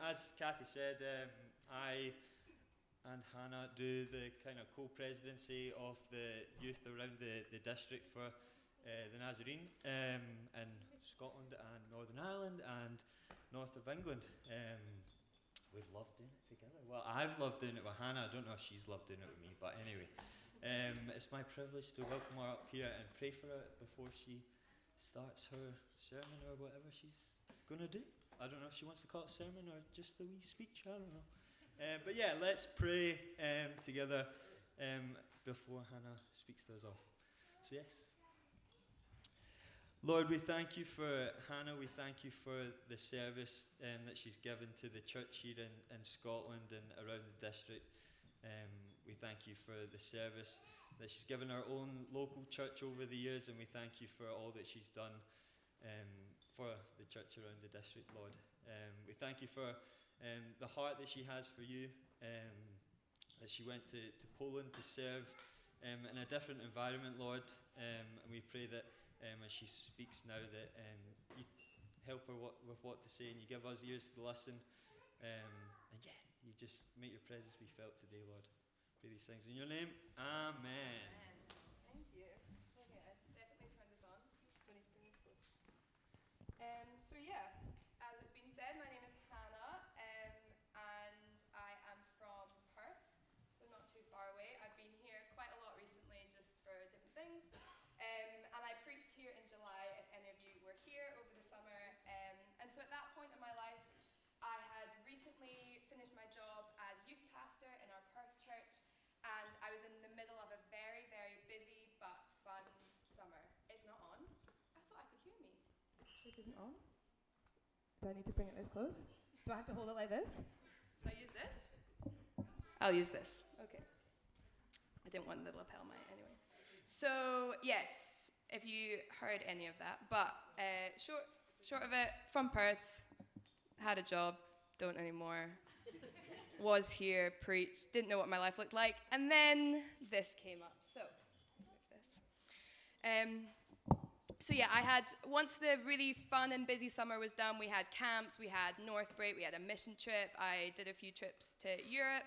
As Kathy said, I and Hannah do the kind of co-presidency of the youth around the district for the Nazarene in Scotland and Northern Ireland and north of England. We've loved doing it together. Well, I've loved doing it with Hannah. I don't know if she's loved doing it with me, but anyway. It's my privilege to welcome her up here and pray for her before she starts her sermon or whatever she's going to do. I don't know if she wants to call it a sermon or just the wee speech. I don't know. But yeah, let's pray together before Hannah speaks to us all. So yes. Lord, we thank you for Hannah. We thank you for the service that she's given to the church here in Scotland and around the district. We thank you for the service that she's given our own local church over the years, and we thank you for all that she's done for the church around the district, Lord. We thank you for the heart that she has for you, that she went to Poland to serve in a different environment, Lord, and we pray that as she speaks now that you help her with what to say, and you give us ears to listen, and yeah, you just make your presence be felt today, Lord. Pray these things in your name. Amen. Thank you. Okay, I definitely turn this on. Do I need to bring this close? So yeah, as it's been said, my name is Hannah, and I am from Perth, so not too far away. I've been here quite a lot recently, just for different things. And I preached here in July, if any of you were here over the summer. And so at that point in my life, I had recently finished my job as youth pastor in our Perth church, and I was in the middle of a very, very busy but fun summer. It's not on? I thought I could hear me. This isn't on? Do I need to bring it this close? Do I have to hold it like this? Should I use this? I'll use this. Okay. I didn't want the lapel mic anyway. So, yes, if you heard any of that. But short of it, from Perth, had a job, don't anymore. Was here, preached, didn't know what my life looked like. And then this came up. So, move this. So yeah, I had, once the really fun and busy summer was done, we had camps, we had North Break, we had a mission trip. I did a few trips to Europe.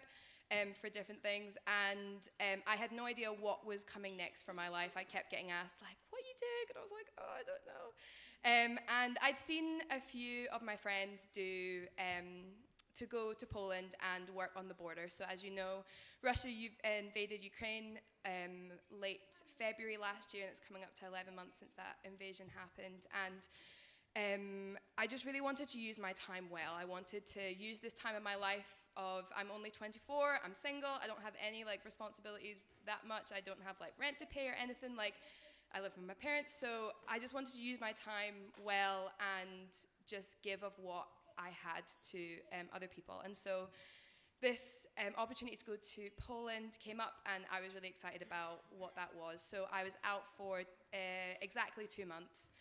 For different things, and I had no idea what was coming next for my life. I kept getting asked, like, what are you doing? And I was like, oh, I don't know. And I'd seen a few of my friends do, to go to Poland and work on the border. So as you know, Russia invaded Ukraine late February last year, and it's coming up to 11 months since that invasion happened. And I just really wanted to use my time well. I wanted to use this time of my life of, I'm only 24, I'm single, I don't have any like responsibilities that much, I don't have like rent to pay or anything, like I live with my parents, so I just wanted to use my time well and just give of what I had to other people. And so this opportunity to go to Poland came up, and I was really excited about what that was. So I was out for exactly 2 months.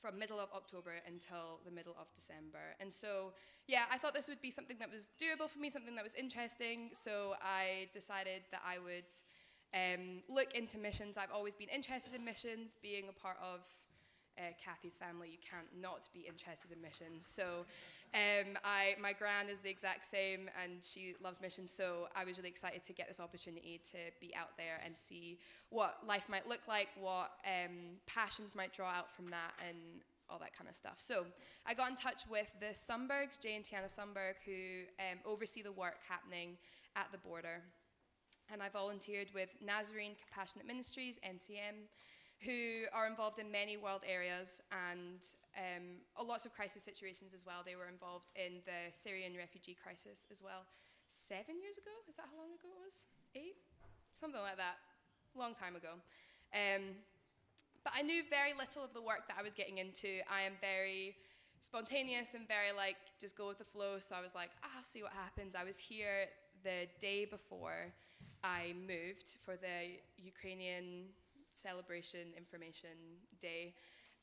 From middle of October until the middle of December. And so, yeah, I thought this would be something that was doable for me, something that was interesting. So I decided that I would look into missions. I've always been interested in missions. Being a part of Kathy's family, you can't not be interested in missions. So my gran is the exact same, and she loves missions. So I was really excited to get this opportunity to be out there and see what life might look like, what passions might draw out from that, and all that kind of stuff. So I got in touch with the Sundbergs, Jay and Tiana Sundberg, who oversee the work happening at the border. and I volunteered with Nazarene Compassionate Ministries, NCM, who are involved in many world areas and lots of crisis situations as well. They were involved in the Syrian refugee crisis as well. 7 years ago? Is that how long ago it was? 8? Something like that. Long time ago. But I knew very little of the work that I was getting into. I am very spontaneous and very just go with the flow. So I was like, I'll see what happens. I was here the day before I moved for the Ukrainian celebration information day,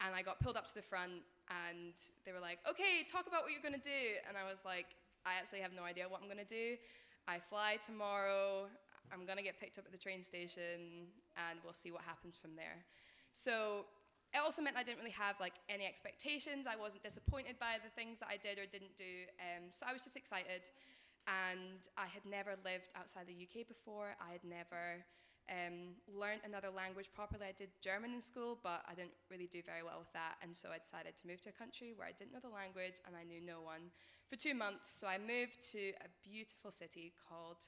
and I got pulled up to the front and they were like, okay, talk about what you're gonna do. And I was like, I actually have no idea what I'm gonna do. I fly tomorrow, I'm gonna get picked up at the train station, and we'll see what happens from there. So it also meant I didn't really have any expectations. I wasn't disappointed by the things that I did or didn't do, so I was just excited. And I had never lived outside the UK before. I had never learned another language properly. I did German in school, but I didn't really do very well with that. And so I decided to move to a country where I didn't know the language and I knew no one for 2 months. So I moved to a beautiful city called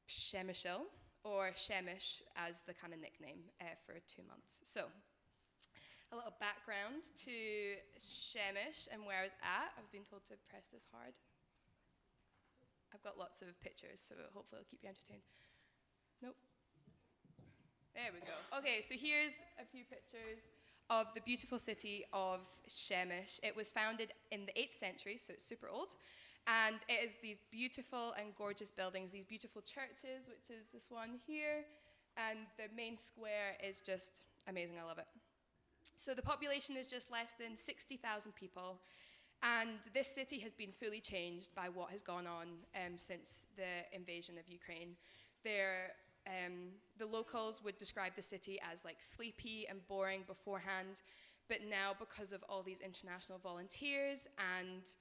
Przemyśl, or Shemish as the kind of nickname for 2 months. So a little background to Shemish and where I was at. I've been told to press this hard. I've got lots of pictures, so hopefully it'll keep you entertained. Nope. There we go. Okay, so here's a few pictures of the beautiful city of Shemish. It was founded in the 8th century, so it's super old. And it is these beautiful and gorgeous buildings, these beautiful churches, which is this one here. And the main square is just amazing. I love it. So the population is just less than 60,000 people. And this city has been fully changed by what has gone on since the invasion of Ukraine. The locals would describe the city as sleepy and boring beforehand, but now because of all these international volunteers and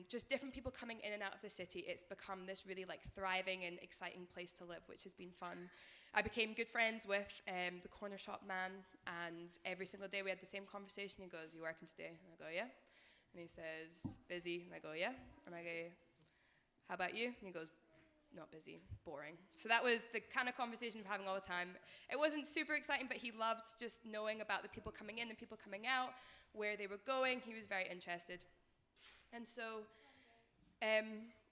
just different people coming in and out of the city, it's become this really thriving and exciting place to live, which has been fun. I became good friends with the corner shop man, and every single day we had the same conversation. He goes, "You working today?" And I go, "Yeah." And he says, "Busy?" And I go, "Yeah." And I go, "How about you?" And he goes, "Not busy, boring." So that was the kind of conversation we're having all the time. It wasn't super exciting, but he loved just knowing about the people coming in and people coming out, where they were going. He was very interested. And so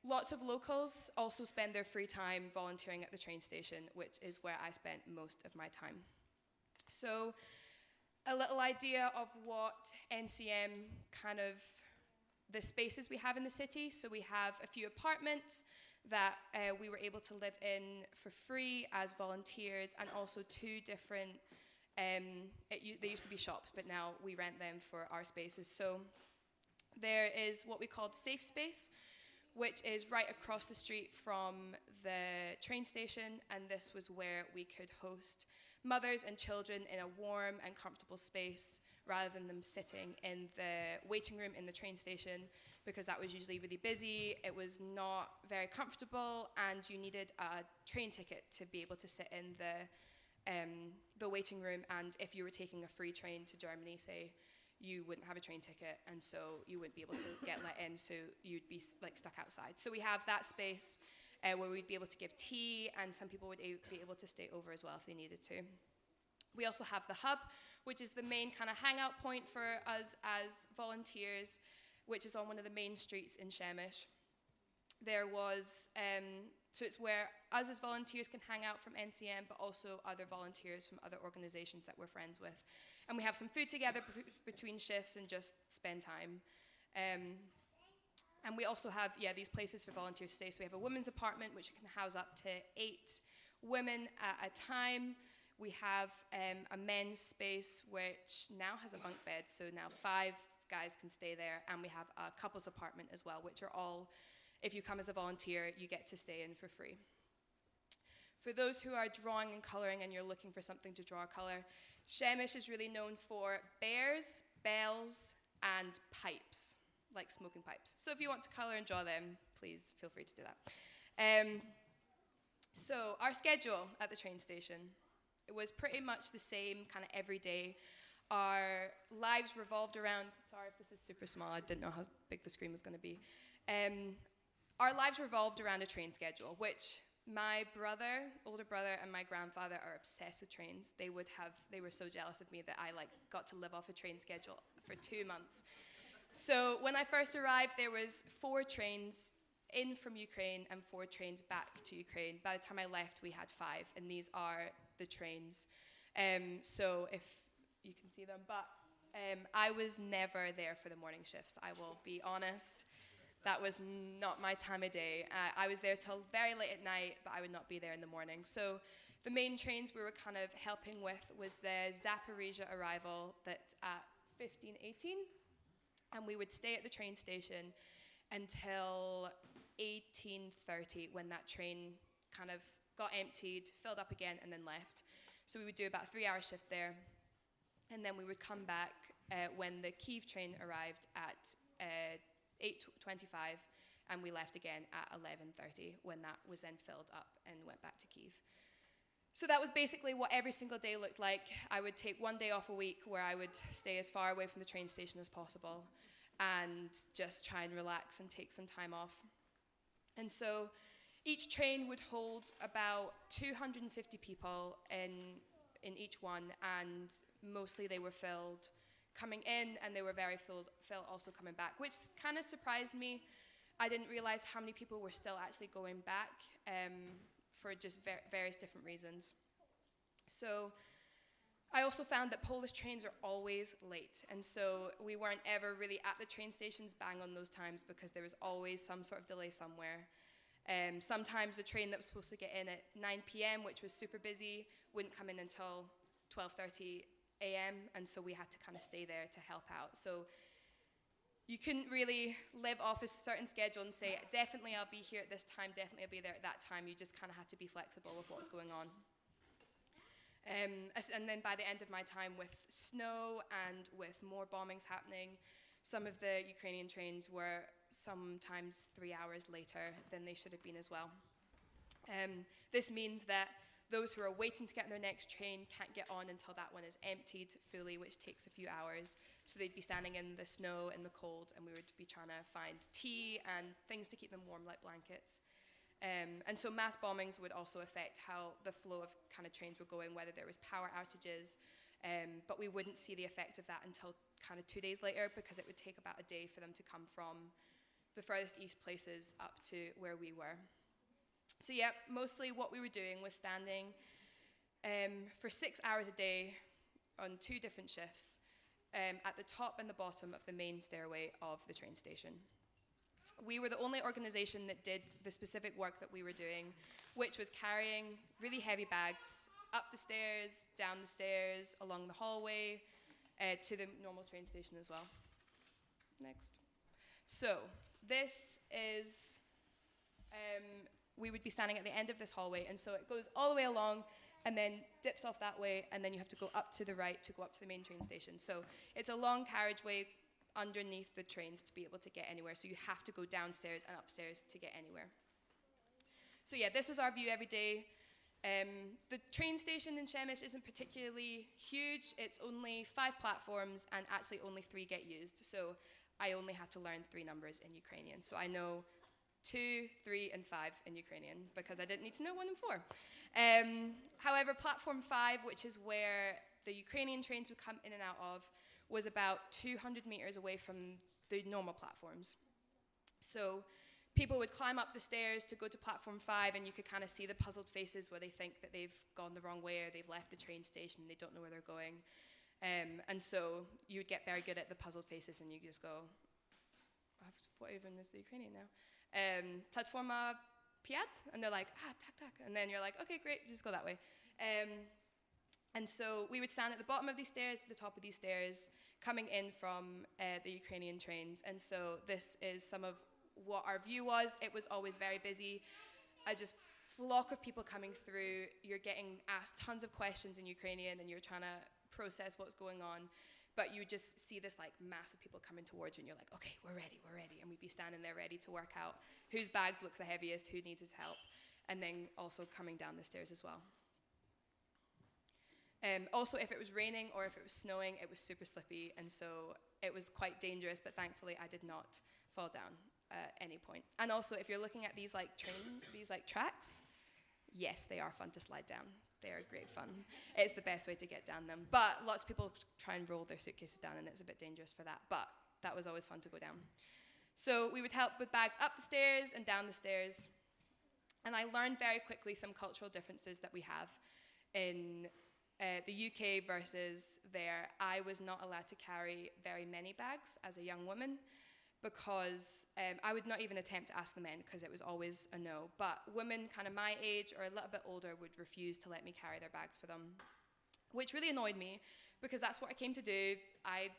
lots of locals also spend their free time volunteering at the train station, which is where I spent most of my time. So a little idea of what NCM the spaces we have in the city. So we have a few apartments that we were able to live in for free as volunteers, and also 2 different, they used to be shops, but now we rent them for our spaces. So there is what we call the safe space, which is right across the street from the train station, and this was where we could host mothers and children in a warm and comfortable space rather than them sitting in the waiting room in the train station, because that was usually really busy. It was not very comfortable, and you needed a train ticket to be able to sit in the waiting room. And if you were taking a free train to Germany, say, you wouldn't have a train ticket, and so you wouldn't be able to get let in, so you'd be stuck outside. So we have that space where we'd be able to give tea, and some people would be able to stay over as well if they needed to. We also have the hub, which is the main kind of hangout point for us as volunteers, which is on one of the main streets in Shemish. There was, so it's where us as volunteers can hang out from NCM, but also other volunteers from other organizations that we're friends with. And we have some food together between shifts and just spend time. And we also have, these places for volunteers to stay. So we have a women's apartment, which can house up to 8 women at a time. We have a men's space, which now has a bunk bed. So now 5 guys can stay there. And we have a couple's apartment as well, which are all, if you come as a volunteer, you get to stay in for free. For those who are drawing and coloring and you're looking for something to draw color, Shemish is really known for bears, bells, and pipes, like smoking pipes. So if you want to color and draw them, please feel free to do that. So our schedule at the train station, it was pretty much the same kind of every day. Our lives revolved around, sorry if this is super small, I didn't know how big the screen was going to be. Our lives revolved around a train schedule, which My older brother, and my grandfather are obsessed with trains. They were so jealous of me that I got to live off a train schedule for 2 months. So when I first arrived, there was 4 trains in from Ukraine and 4 trains back to Ukraine. By the time I left, we had 5, and these are the trains. So if you can see them, but I was never there for the morning shifts, I will be honest. That was not my time of day. I was there till very late at night, but I would not be there in the morning. So the main trains we were kind of helping with was the Zaporizhia arrival that's at 15:18, and we would stay at the train station until 18:30 when that train kind of got emptied, filled up again, and then left. So we would do about a 3-hour shift there, and then we would come back when the Kyiv train arrived at 8:25, and we left again at 11:30 when that was then filled up and went back to Kyiv. So that was basically what every single day looked like. I would take 1 day off a week where I would stay as far away from the train station as possible and just try and relax and take some time off. And so each train would hold about 250 people in each one, and mostly they were filled coming in, and they were very full also coming back, which kind of surprised me. I didn't realize how many people were still actually going back for just various different reasons. So I also found that Polish trains are always late, and so we weren't ever really at the train stations bang on those times because there was always some sort of delay somewhere. Sometimes the train that was supposed to get in at 9 p.m., which was super busy, wouldn't come in until 12:30 a.m., and so we had to kind of stay there to help out. So you couldn't really live off a certain schedule and say, definitely I'll be here at this time, definitely I'll be there at that time. You just kind of had to be flexible with what was going on. And then by the end of my time with snow and with more bombings happening, some of the Ukrainian trains were sometimes 3 hours later than they should have been as well. This means that those who are waiting to get on their next train can't get on until that one is emptied fully, which takes a few hours. So they'd be standing in the snow, in the cold, and we would be trying to find tea and things to keep them warm, like blankets. And so mass bombings would also affect how the flow of kind of trains were going, whether there was power outages, but we wouldn't see the effect of that until kind of 2 days later, because it would take about a day for them to come from the furthest east places up to where we were. So yeah, mostly what we were doing was standing for 6 hours a day on 2 different shifts at the top and the bottom of the main stairway of the train station. We were the only organization that did the specific work that we were doing, which was carrying really heavy bags up the stairs, down the stairs, along the hallway, to the normal train station as well. Next. So this is, we would be standing at the end of this hallway, and so it goes all the way along and then dips off that way, and then you have to go up to the right to go up to the main train station. So it's a long carriageway underneath the trains to be able to get anywhere, so you have to go downstairs and upstairs to get anywhere. So yeah, this was our view every day. The train station in Przemyśl isn't particularly huge. It's only 5 platforms, and actually only 3 get used. So I only had to learn 3 numbers in Ukrainian. So I know 2, 3, and 5 in Ukrainian because I didn't need to know 1 and 4. However, platform 5, which is where the Ukrainian trains would come in and out of, was about 200 meters away from the normal platforms. So people would climb up the stairs to go to platform 5, and you could kind of see the puzzled faces where they think that they've gone the wrong way or they've left the train station and they don't know where they're going. And so you would get very good at the puzzled faces, and you just go, what even is the Ukrainian now? Platforma 5? And they're like, tak, tak. And then you're like, okay, great, just go that way. And so we would stand at the bottom of these stairs, at the top of these stairs, coming in from the Ukrainian trains. And so this is some of what our view was. It was always very busy. A just flock of people coming through. You're getting asked tons of questions in Ukrainian, and you're trying to process what's going on. But you just see this like mass of people coming towards you, and you're like, okay, we're ready. And we'd be standing there ready to work out whose bags looks the heaviest, who needs his help, and then also coming down the stairs as well. Also, if it was raining or if it was snowing, it was super slippy, and so it was quite dangerous, but thankfully I did not fall down at any point. And also, if you're looking at these like tracks, yes, they are fun to slide down. They are great fun. It's the best way to get down them. But lots of people try and roll their suitcases down, and it's a bit dangerous for that. But that was always fun to go down. So we would help with bags up the stairs and down the stairs. And I learned very quickly some cultural differences that we have in the UK versus there. I was not allowed to carry very many bags as a young woman because I would not even attempt to ask the men because it was always a no. But women kind of my age or a little bit older would refuse to let me carry their bags for them, which really annoyed me because that's what I came to do. I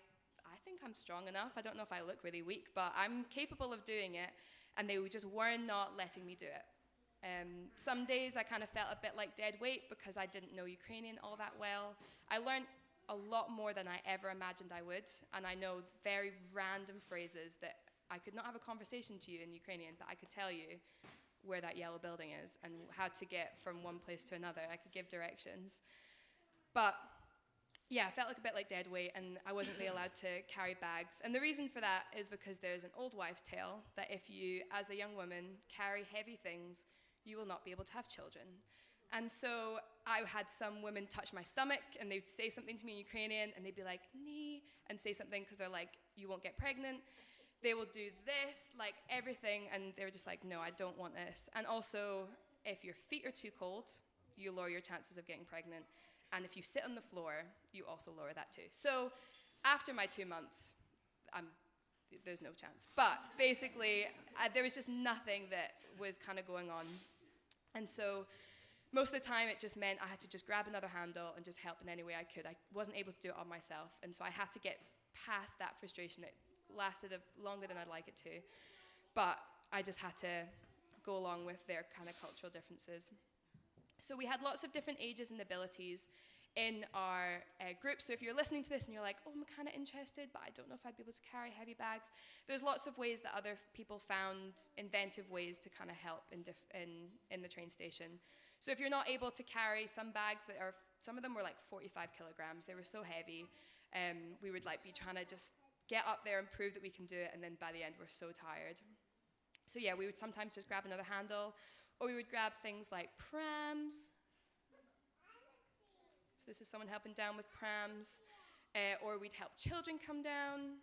think I'm strong enough. I don't know if I look really weak, but I'm capable of doing it, and they just were not letting me do it. Some days I kind of felt a bit like dead weight because I didn't know Ukrainian all that well. I learned a lot more than I ever imagined I would, and I know very random phrases that I could not have a conversation to you in Ukrainian, but I could tell you where that yellow building is and how to get from one place to another. I could give directions. But yeah, I felt like a bit like dead weight, and I wasn't really allowed to carry bags. And the reason for that is because there's an old wives' tale that if you, as a young woman, carry heavy things, you will not be able to have children. And so I had some women touch my stomach, and they'd say something to me in Ukrainian, and they'd be like, nee, and say something because they're like, you won't get pregnant. They will do this, like everything, and they were just like, no, I don't want this. And also, if your feet are too cold, you lower your chances of getting pregnant. And if you sit on the floor, you also lower that too. So after my 2 months, there's no chance. But basically, there was just nothing that was kind of going on. And so most of the time, it just meant I had to just grab another handle and just help in any way I could. I wasn't able to do it on myself. And so I had to get past that frustration that lasted longer than I'd like it to. But I just had to go along with their kind of cultural differences. So we had lots of different ages and abilities in our group. So if you're listening to this and you're like, oh, I'm kind of interested, but I don't know if I'd be able to carry heavy bags, there's lots of ways that other people found inventive ways to kind of help in the train station. So if you're not able to carry some bags that are, some of them were like 45 kilograms, they were so heavy, we would like be trying to just get up there and prove that we can do it, and then by the end we're so tired. So yeah, we would sometimes just grab another handle, or we would grab things like prams. So this is someone helping down with prams, or we'd help children come down.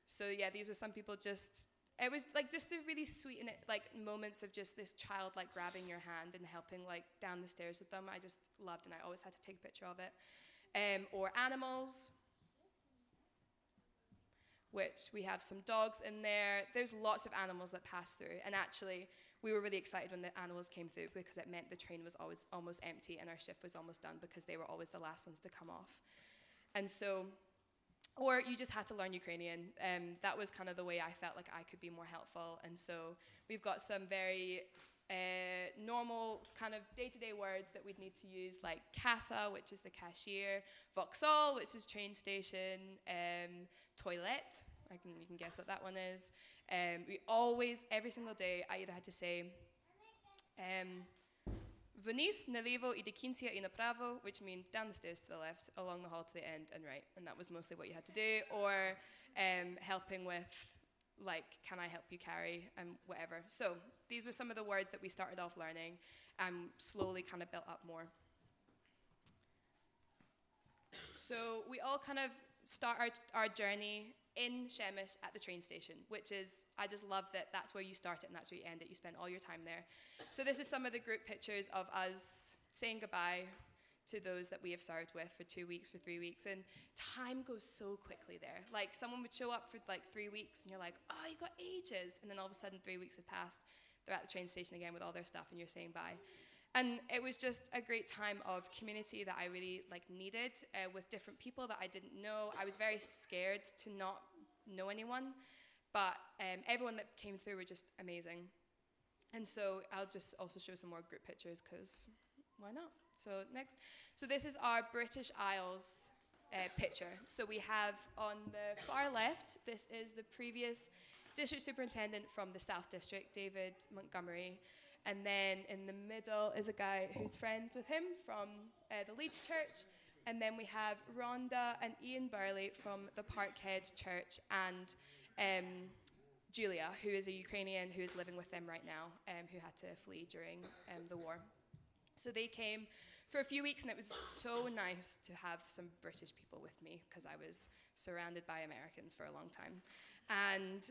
So yeah, these were some people just, it was like just the really sweet and like moments of just this child like grabbing your hand and helping like down the stairs with them. I just loved, and I always had to take a picture of it. Or animals, which we have some dogs in there. There's lots of animals that pass through, and actually we were really excited when the animals came through because it meant the train was always almost empty and our shift was almost done because they were always the last ones to come off. And so, or you just had to learn Ukrainian. That was kind of the way I felt like I could be more helpful. And so we've got some very normal kind of day-to-day words that we'd need to use, like kassa, which is the cashier, vokzal, which is train station, toilet, you can guess what that one is. We always, every single day, I either had to say venice, nalivo i dekincia i napravo, which means down the stairs to the left, along the hall to the end, and right. And that was mostly what you had to do. Or helping with, like, can I help you carry, whatever. So these were some of the words that we started off learning and slowly kind of built up more. So we all kind of start our journey in Shemesh at the train station, which is, I just love that that's where you start it and that's where you end it. You spend all your time there. So this is some of the group pictures of us saying goodbye to those that we have served with for 2 weeks, for 3 weeks. And time goes so quickly there. Like, someone would show up for like 3 weeks and you're like, oh, you got ages. And then all of a sudden 3 weeks have passed. They're at the train station again with all their stuff and you're saying bye. And it was just a great time of community that I really needed with different people that I didn't know. I was very scared to not know anyone, but everyone that came through were just amazing. And so I'll just also show some more group pictures because why not? So next. So this is our British Isles picture. So we have on the far left, this is the previous district superintendent from the South District, David Montgomery. And then in the middle is a guy who's friends with him from the Leeds Church. And then we have Rhonda and Ian Burley from the Parkhead Church, and Julia, who is a Ukrainian who is living with them right now, who had to flee during the war. So they came for a few weeks, and it was so nice to have some British people with me because I was surrounded by Americans for a long time. And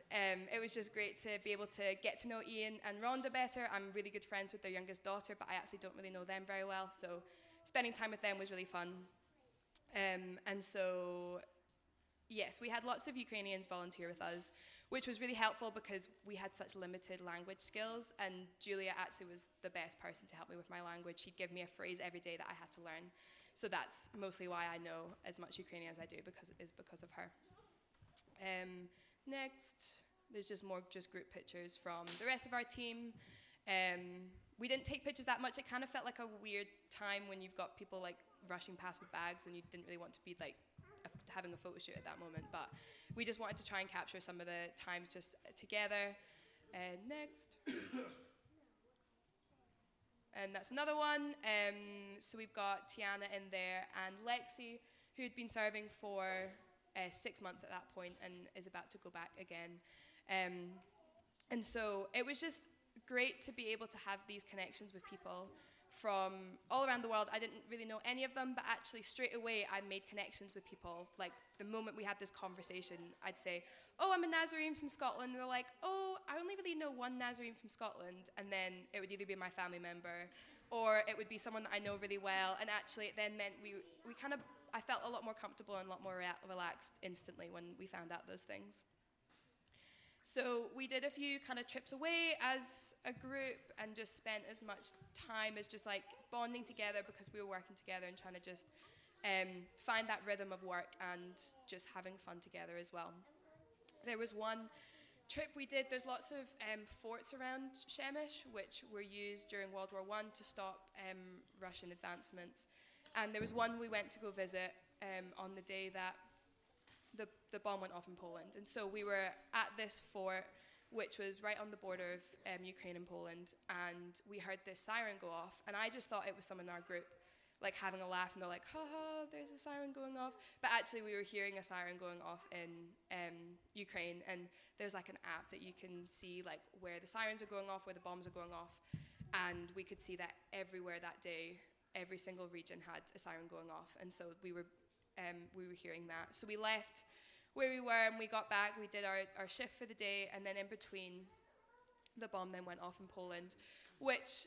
it was just great to be able to get to know Ian and Rhonda better. I'm really good friends with their youngest daughter, but I actually don't really know them very well, so spending time with them was really fun. And so, yes, we had lots of Ukrainians volunteer with us, which was really helpful because we had such limited language skills, and Julia actually was the best person to help me with my language. She'd give me a phrase every day that I had to learn. So that's mostly why I know as much Ukrainian as I do, because of her. Next, there's just more group pictures from the rest of our team. We didn't take pictures that much. It kind of felt like a weird time when you've got people like rushing past with bags and you didn't really want to be like having a photo shoot at that moment, but we just wanted to try and capture some of the times just together. Next. And that's another one. So we've got Tiana in there and Lexi, who'd been serving for 6 months at that point and is about to go back again. And so it was just great to be able to have these connections with people from all around the world. I didn't really know any of them, but actually straight away I made connections with people. Like the moment we had this conversation, I'd say, oh, I'm a Nazarene from Scotland. And they're like, oh, I only really know one Nazarene from Scotland. And then it would either be my family member or it would be someone that I know really well. And actually it then meant I felt a lot more comfortable and a lot more relaxed instantly when we found out those things. So we did a few kind of trips away as a group and just spent as much time as just like bonding together because we were working together and trying to just find that rhythm of work and just having fun together as well. There was one trip we did, there's lots of forts around Przemyśl which were used during World War I to stop Russian advancements. And there was one we went to go visit on the day that the bomb went off in Poland. And so we were at this fort, which was right on the border of Ukraine and Poland, and we heard this siren go off, and I just thought it was someone in our group, like having a laugh, and they're like, haha, there's a siren going off. But actually we were hearing a siren going off in Ukraine, and there's like an app that you can see like where the sirens are going off, where the bombs are going off, and we could see that everywhere that day, every single region had a siren going off, and so we were hearing that. So we left where we were and we got back, we did our shift for the day, and then in between, the bomb then went off in Poland, which,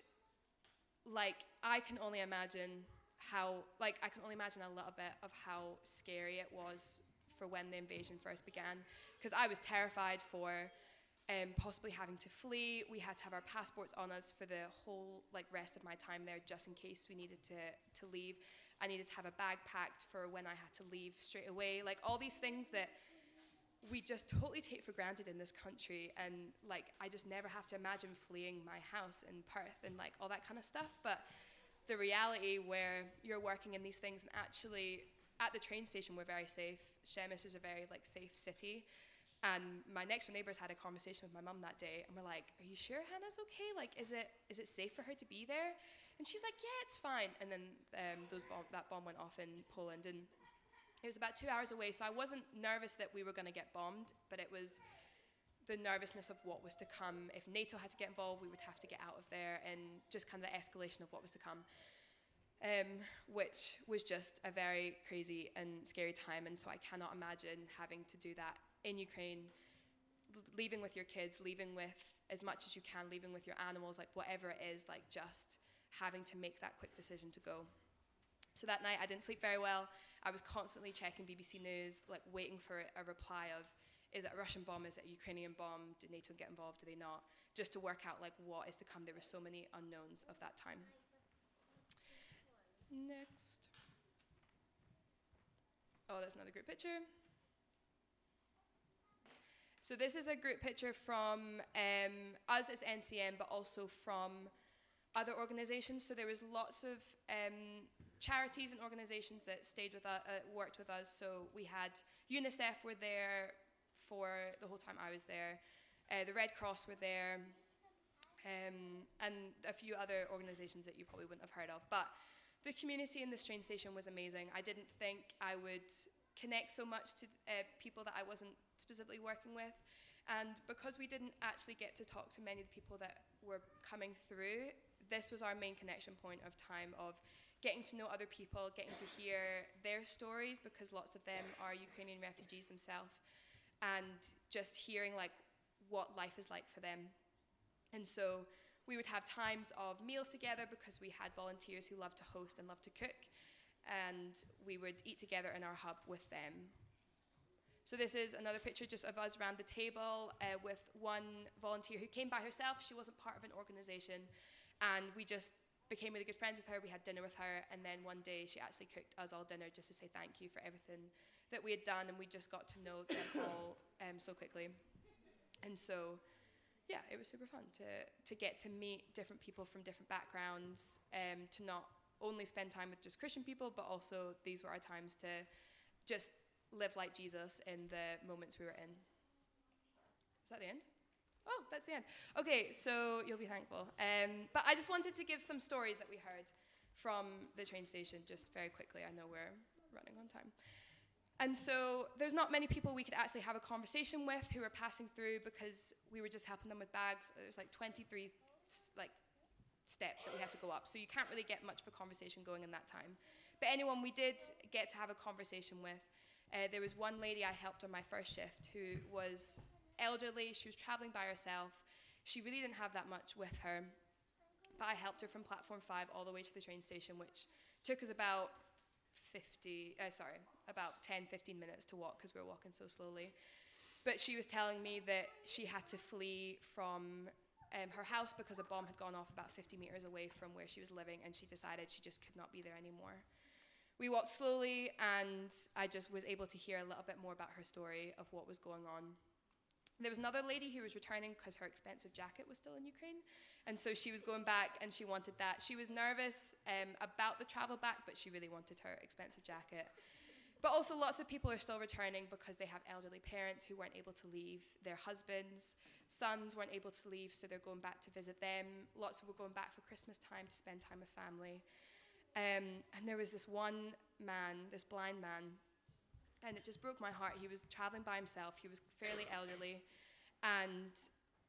like, I can only imagine a little bit of how scary it was for when the invasion first began, because I was terrified for possibly having to flee. We had to have our passports on us for the whole rest of my time there, just in case we needed to leave. I needed to have a bag packed for when I had to leave straight away. Like all these things that we just totally take for granted in this country, and I just never have to imagine fleeing my house in Perth and all that kind of stuff. But the reality where you're working in these things, and actually at the train station we're very safe. Przemyśl is a very safe city. And my next door neighbors had a conversation with my mum that day, and we're like, are you sure Hannah's okay? Is it safe for her to be there? And she's like, yeah, it's fine. And then that bomb went off in Poland, and it was about 2 hours away, so I wasn't nervous that we were going to get bombed, but it was the nervousness of what was to come. If NATO had to get involved, we would have to get out of there, and just kind of the escalation of what was to come, which was just a very crazy and scary time. And so I cannot imagine having to do that in Ukraine, leaving with your kids, leaving with as much as you can, leaving with your animals, whatever it is, just having to make that quick decision to go. So that night I didn't sleep very well. I was constantly checking BBC News, waiting for a reply of, is it a Russian bomb, is it a Ukrainian bomb, do NATO get involved, do they not, just to work out what is to come. There were so many unknowns of that time. Next. Oh, that's another group picture. So this is a group picture from us as NCM, but also from other organizations. So there was lots of charities and organizations that stayed with us, worked with us. So we had UNICEF were there for the whole time I was there. The Red Cross were there, and a few other organizations that you probably wouldn't have heard of. But the community in this train station was amazing. I didn't think I would connect so much to people that I wasn't specifically working with. And because we didn't actually get to talk to many of the people that were coming through, this was our main connection point of time, of getting to know other people, getting to hear their stories, because lots of them are Ukrainian refugees themselves, and just hearing like what life is like for them. And so we would have times of meals together because we had volunteers who loved to host and loved to cook, and we would eat together in our hub with them. So this is another picture just of us around the table with one volunteer who came by herself. She wasn't part of an organization, and we just became really good friends with her. We had dinner with her, and then one day she actually cooked us all dinner just to say thank you for everything that we had done, and we just got to know them all so quickly. And so, yeah, it was super fun to get to meet different people from different backgrounds, to not only spend time with just Christian people, but also these were our times to just live like Jesus in the moments we were in. Is that the end? Oh, that's the end. Okay, so you'll be thankful. But I just wanted to give some stories that we heard from the train station just very quickly. I know we're running on time. And so there's not many people we could actually have a conversation with who were passing through, because we were just helping them with bags. There's like 23 steps that we had to go up. So you can't really get much of a conversation going in that time. But anyone we did get to have a conversation with, there was one lady I helped on my first shift who was elderly. She was traveling by herself. She really didn't have that much with her, but I helped her from platform 5 all the way to the train station, which took us about 10-15 minutes to walk because we were walking so slowly. But she was telling me that she had to flee from her house because a bomb had gone off about 50 meters away from where she was living, and she decided she just could not be there anymore. We walked slowly, and I just was able to hear a little bit more about her story of what was going on. There was another lady who was returning because her expensive jacket was still in Ukraine, and so she was going back and she wanted that. She was nervous about the travel back, but she really wanted her expensive jacket. But also lots of people are still returning because they have elderly parents who weren't able to leave. Their husbands, sons weren't able to leave, so they're going back to visit them. Lots were going back for Christmas time to spend time with family. And there was this one man, this blind man, and it just broke my heart. He was traveling by himself. He was fairly elderly, and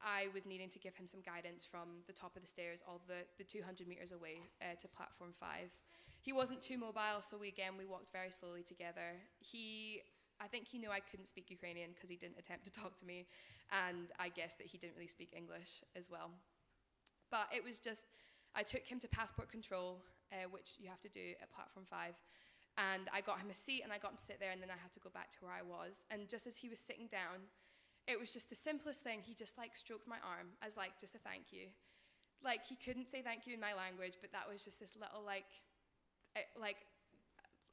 I was needing to give him some guidance from the top of the stairs, all the 200 meters away to platform 5. He wasn't too mobile, so we walked very slowly together. I think he knew I couldn't speak Ukrainian because he didn't attempt to talk to me, and I guessed that he didn't really speak English as well. But it was just, I took him to passport control, which you have to do at platform 5. And I got him a seat, and I got him to sit there, and then I had to go back to where I was. And just as he was sitting down, it was just the simplest thing. He just stroked my arm as just a thank you. He couldn't say thank you in my language, but that was just this little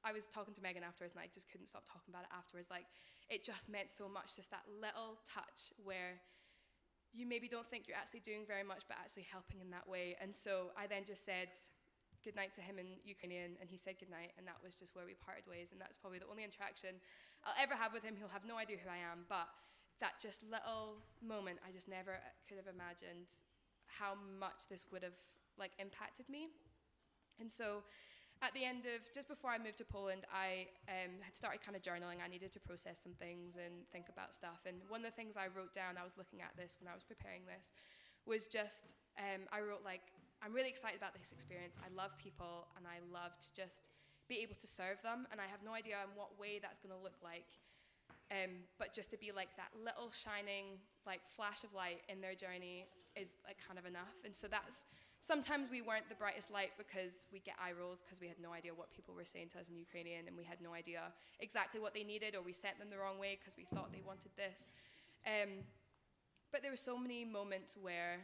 I was talking to Megan afterwards, and I just couldn't stop talking about it afterwards. It just meant so much, just that little touch where you maybe don't think you're actually doing very much, but actually helping in that way. And so I then just said goodnight to him in Ukrainian, and he said goodnight, and that was just where we parted ways. And that's probably the only interaction I'll ever have with him. He'll have no idea who I am, but that just little moment, I just never could have imagined how much this would have impacted me. And so at the end of, just before I moved to Poland, I had started kind of journaling. I needed to process some things and think about stuff. And one of the things I wrote down, I was looking at this when I was preparing this, was just, I wrote I'm really excited about this experience. I love people, and I love to just be able to serve them, and I have no idea in what way that's going to look like, but just to be that little shining flash of light in their journey is kind of enough. And so that's, sometimes we weren't the brightest light because we get eye rolls because we had no idea what people were saying to us in Ukrainian, and we had no idea exactly what they needed, or we sent them the wrong way because we thought they wanted this. But there were so many moments where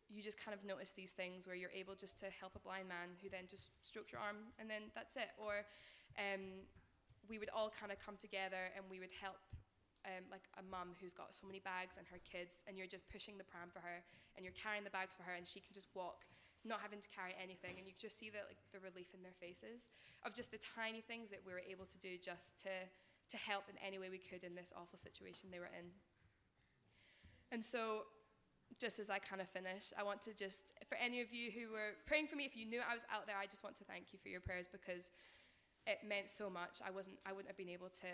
you just kind of notice these things where you're able just to help a blind man who then just strokes your arm, and then that's it. Or we would all kind of come together, and we would help a mum who's got so many bags and her kids, and you're just pushing the pram for her, and you're carrying the bags for her, and she can just walk, not having to carry anything. And you can just see the relief in their faces of just the tiny things that we were able to do just to help in any way we could in this awful situation they were in. And so, just as I kind of finish, I want to just, for any of you who were praying for me, if you knew I was out there, I just want to thank you for your prayers, because it meant so much. I wouldn't have been able to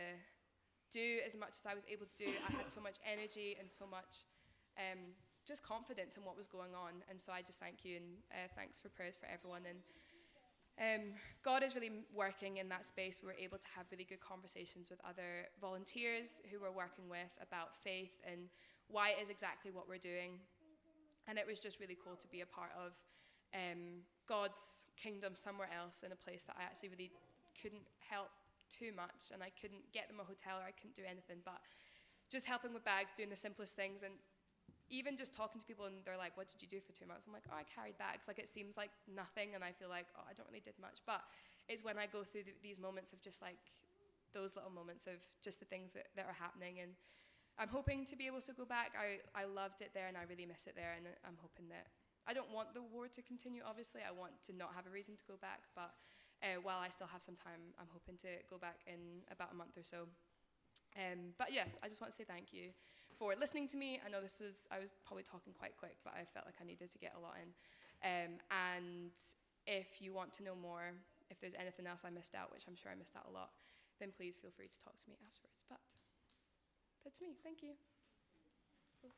do as much as I was able to do. I had so much energy and so much just confidence in what was going on. And so I just thank you, and thanks for prayers for everyone. And God is really working in that space. We were able to have really good conversations with other volunteers who we're working with about faith and why it is exactly what we're doing. And it was just really cool to be a part of God's kingdom somewhere else, in a place that I actually really couldn't help too much, and I couldn't get them a hotel, or I couldn't do anything, but just helping with bags, doing the simplest things, and even just talking to people, and they're like, what did you do for 2 months? I'm like, oh, I carried bags. Like, it seems like nothing, and I feel like, oh, I don't really did much, but it's when I go through these moments of just like those little moments of just the things that are happening, and I'm hoping to be able to go back. I loved it there, and I really miss it there, and I'm hoping that I don't want the war to continue, obviously. I want to not have a reason to go back, but while I still have some time, I'm hoping to go back in about a month or so. But yes, I just want to say thank you for listening to me. I know I was probably talking quite quick, but I felt like I needed to get a lot in. And if you want to know more, if there's anything else I missed out, which I'm sure I missed out a lot, then please feel free to talk to me afterwards. But that's me. Thank you. Cool.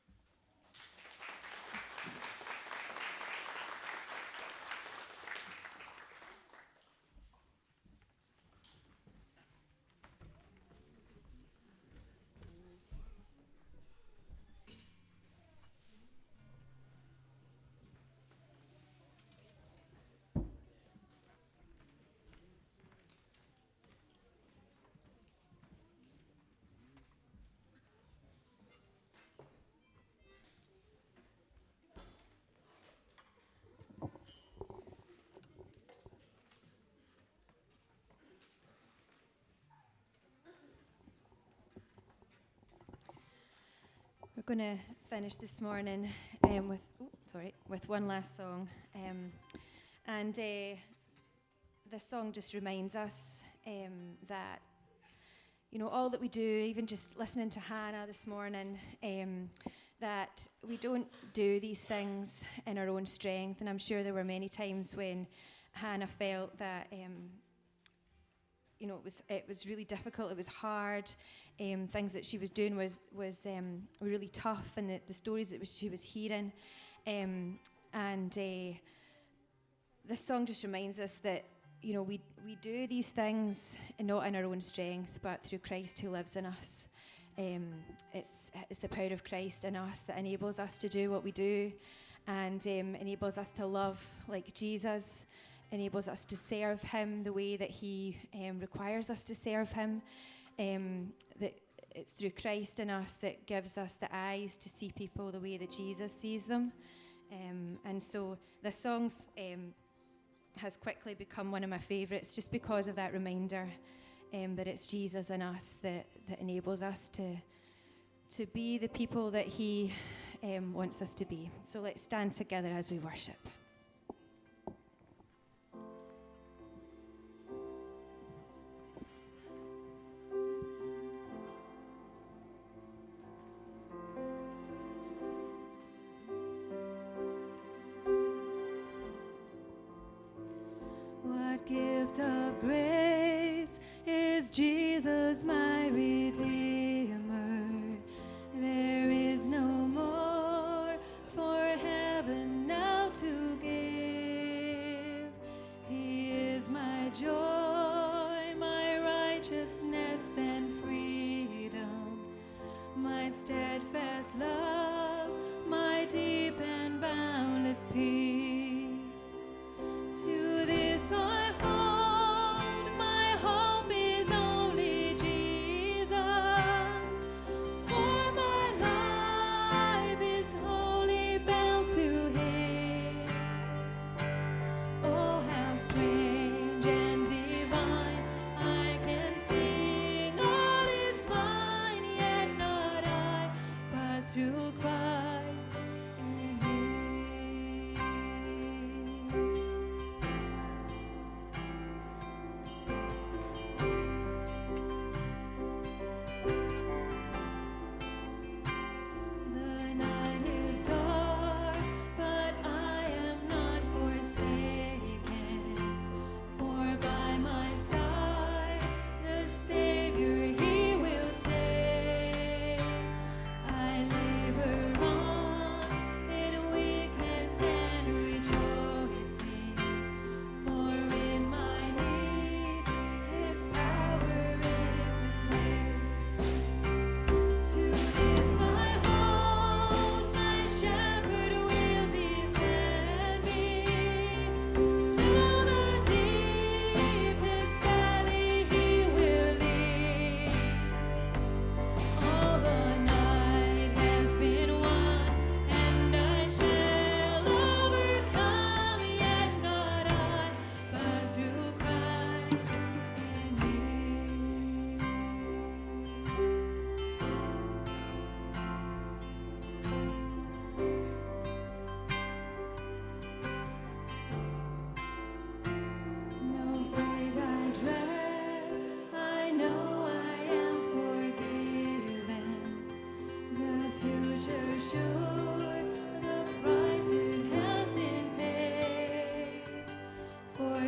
We're going to finish this morning with one last song, and this song just reminds us that, you know, all that we do, even just listening to Hannah this morning, that we don't do these things in our own strength. And I'm sure there were many times when Hannah felt that you know, it was really difficult. It was hard. Things that she was doing was really tough, and the stories that she was hearing. This song just reminds us that, you know, we do these things not in our own strength, but through Christ who lives in us. It's the power of Christ in us that enables us to do what we do, and enables us to love like Jesus, enables us to serve him the way that he requires us to serve him. That it's through Christ in us that gives us the eyes to see people the way that Jesus sees them. And so this song has quickly become one of my favourites, just because of that reminder that it's Jesus in us that enables us to be the people that he wants us to be. So let's stand together as we worship. Gift of grace is Jesus my Redeemer. There is no more for heaven now to give. He is my joy, my righteousness and freedom, my steadfast love, my deep and boundless peace. To this I hold, my hope is only Jesus, for my life is wholly bound to his. Oh, how strange and divine, I can sing all is mine, yet not I, but through Christ and his.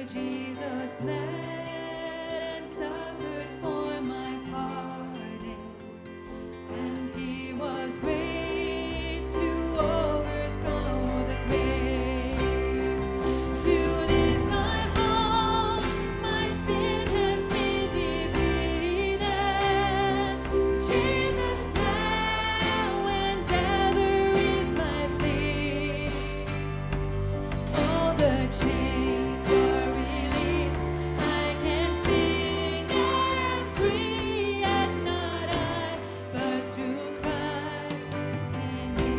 Jesus bled and suffered for my pardon, and he was raised to overthrow the grave. To this I hold, my sin has been defeated. Jesus now and ever is my plea. All the chains are released. I can sing. I am free, and not I, but through Christ in me.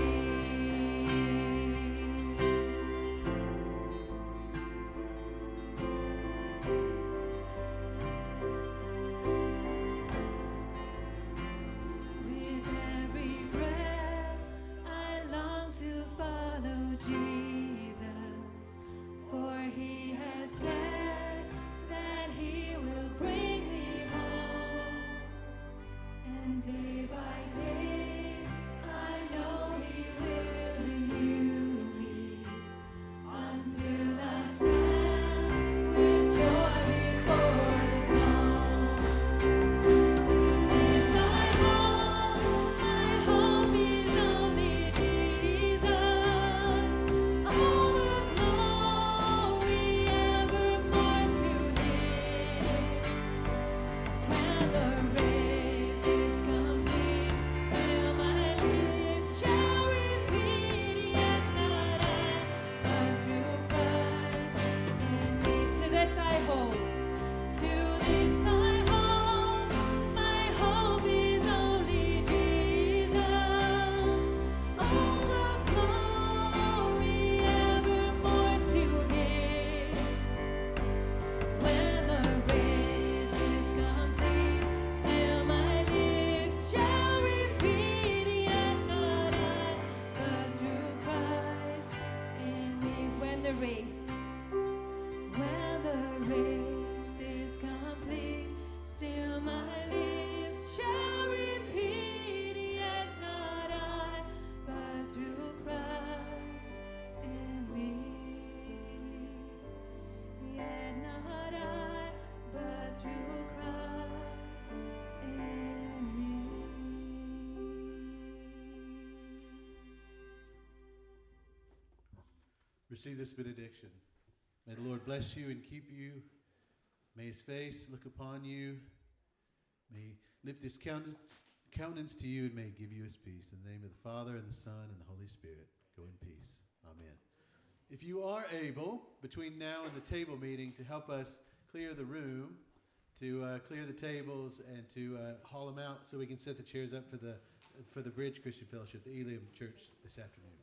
With every breath, I long to follow Jesus, for he has said that he will bring me home. And day by day, I know he will renew me until I stand with joy before the throne. As I hold, my hope is only Jesus. All the glory evermore to him. When the race is complete, still my lips shall repeat, yet not I, but through Christ in me. To this I hold. To this I hold, my hope is only Jesus. All the glory evermore to him. When the race is complete, still my lips shall repeat, yet not I, but through Christ in me. When the race is complete, still my lips shall repeat, yet not I, but through Christ in me. Yet not I, but through Christ in me. Receive this benediction. May the Lord bless you and keep you. May his face look upon you. May he lift his countenance to you and may he give you his peace. In the name of the Father, and the Son, and the Holy Spirit. Go in peace. Amen. If you are able, between now and the table meeting, to help us clear the room, to clear the tables, and to haul them out so we can set the chairs up for the Bridge Christian Fellowship, the Eliam Church, this afternoon.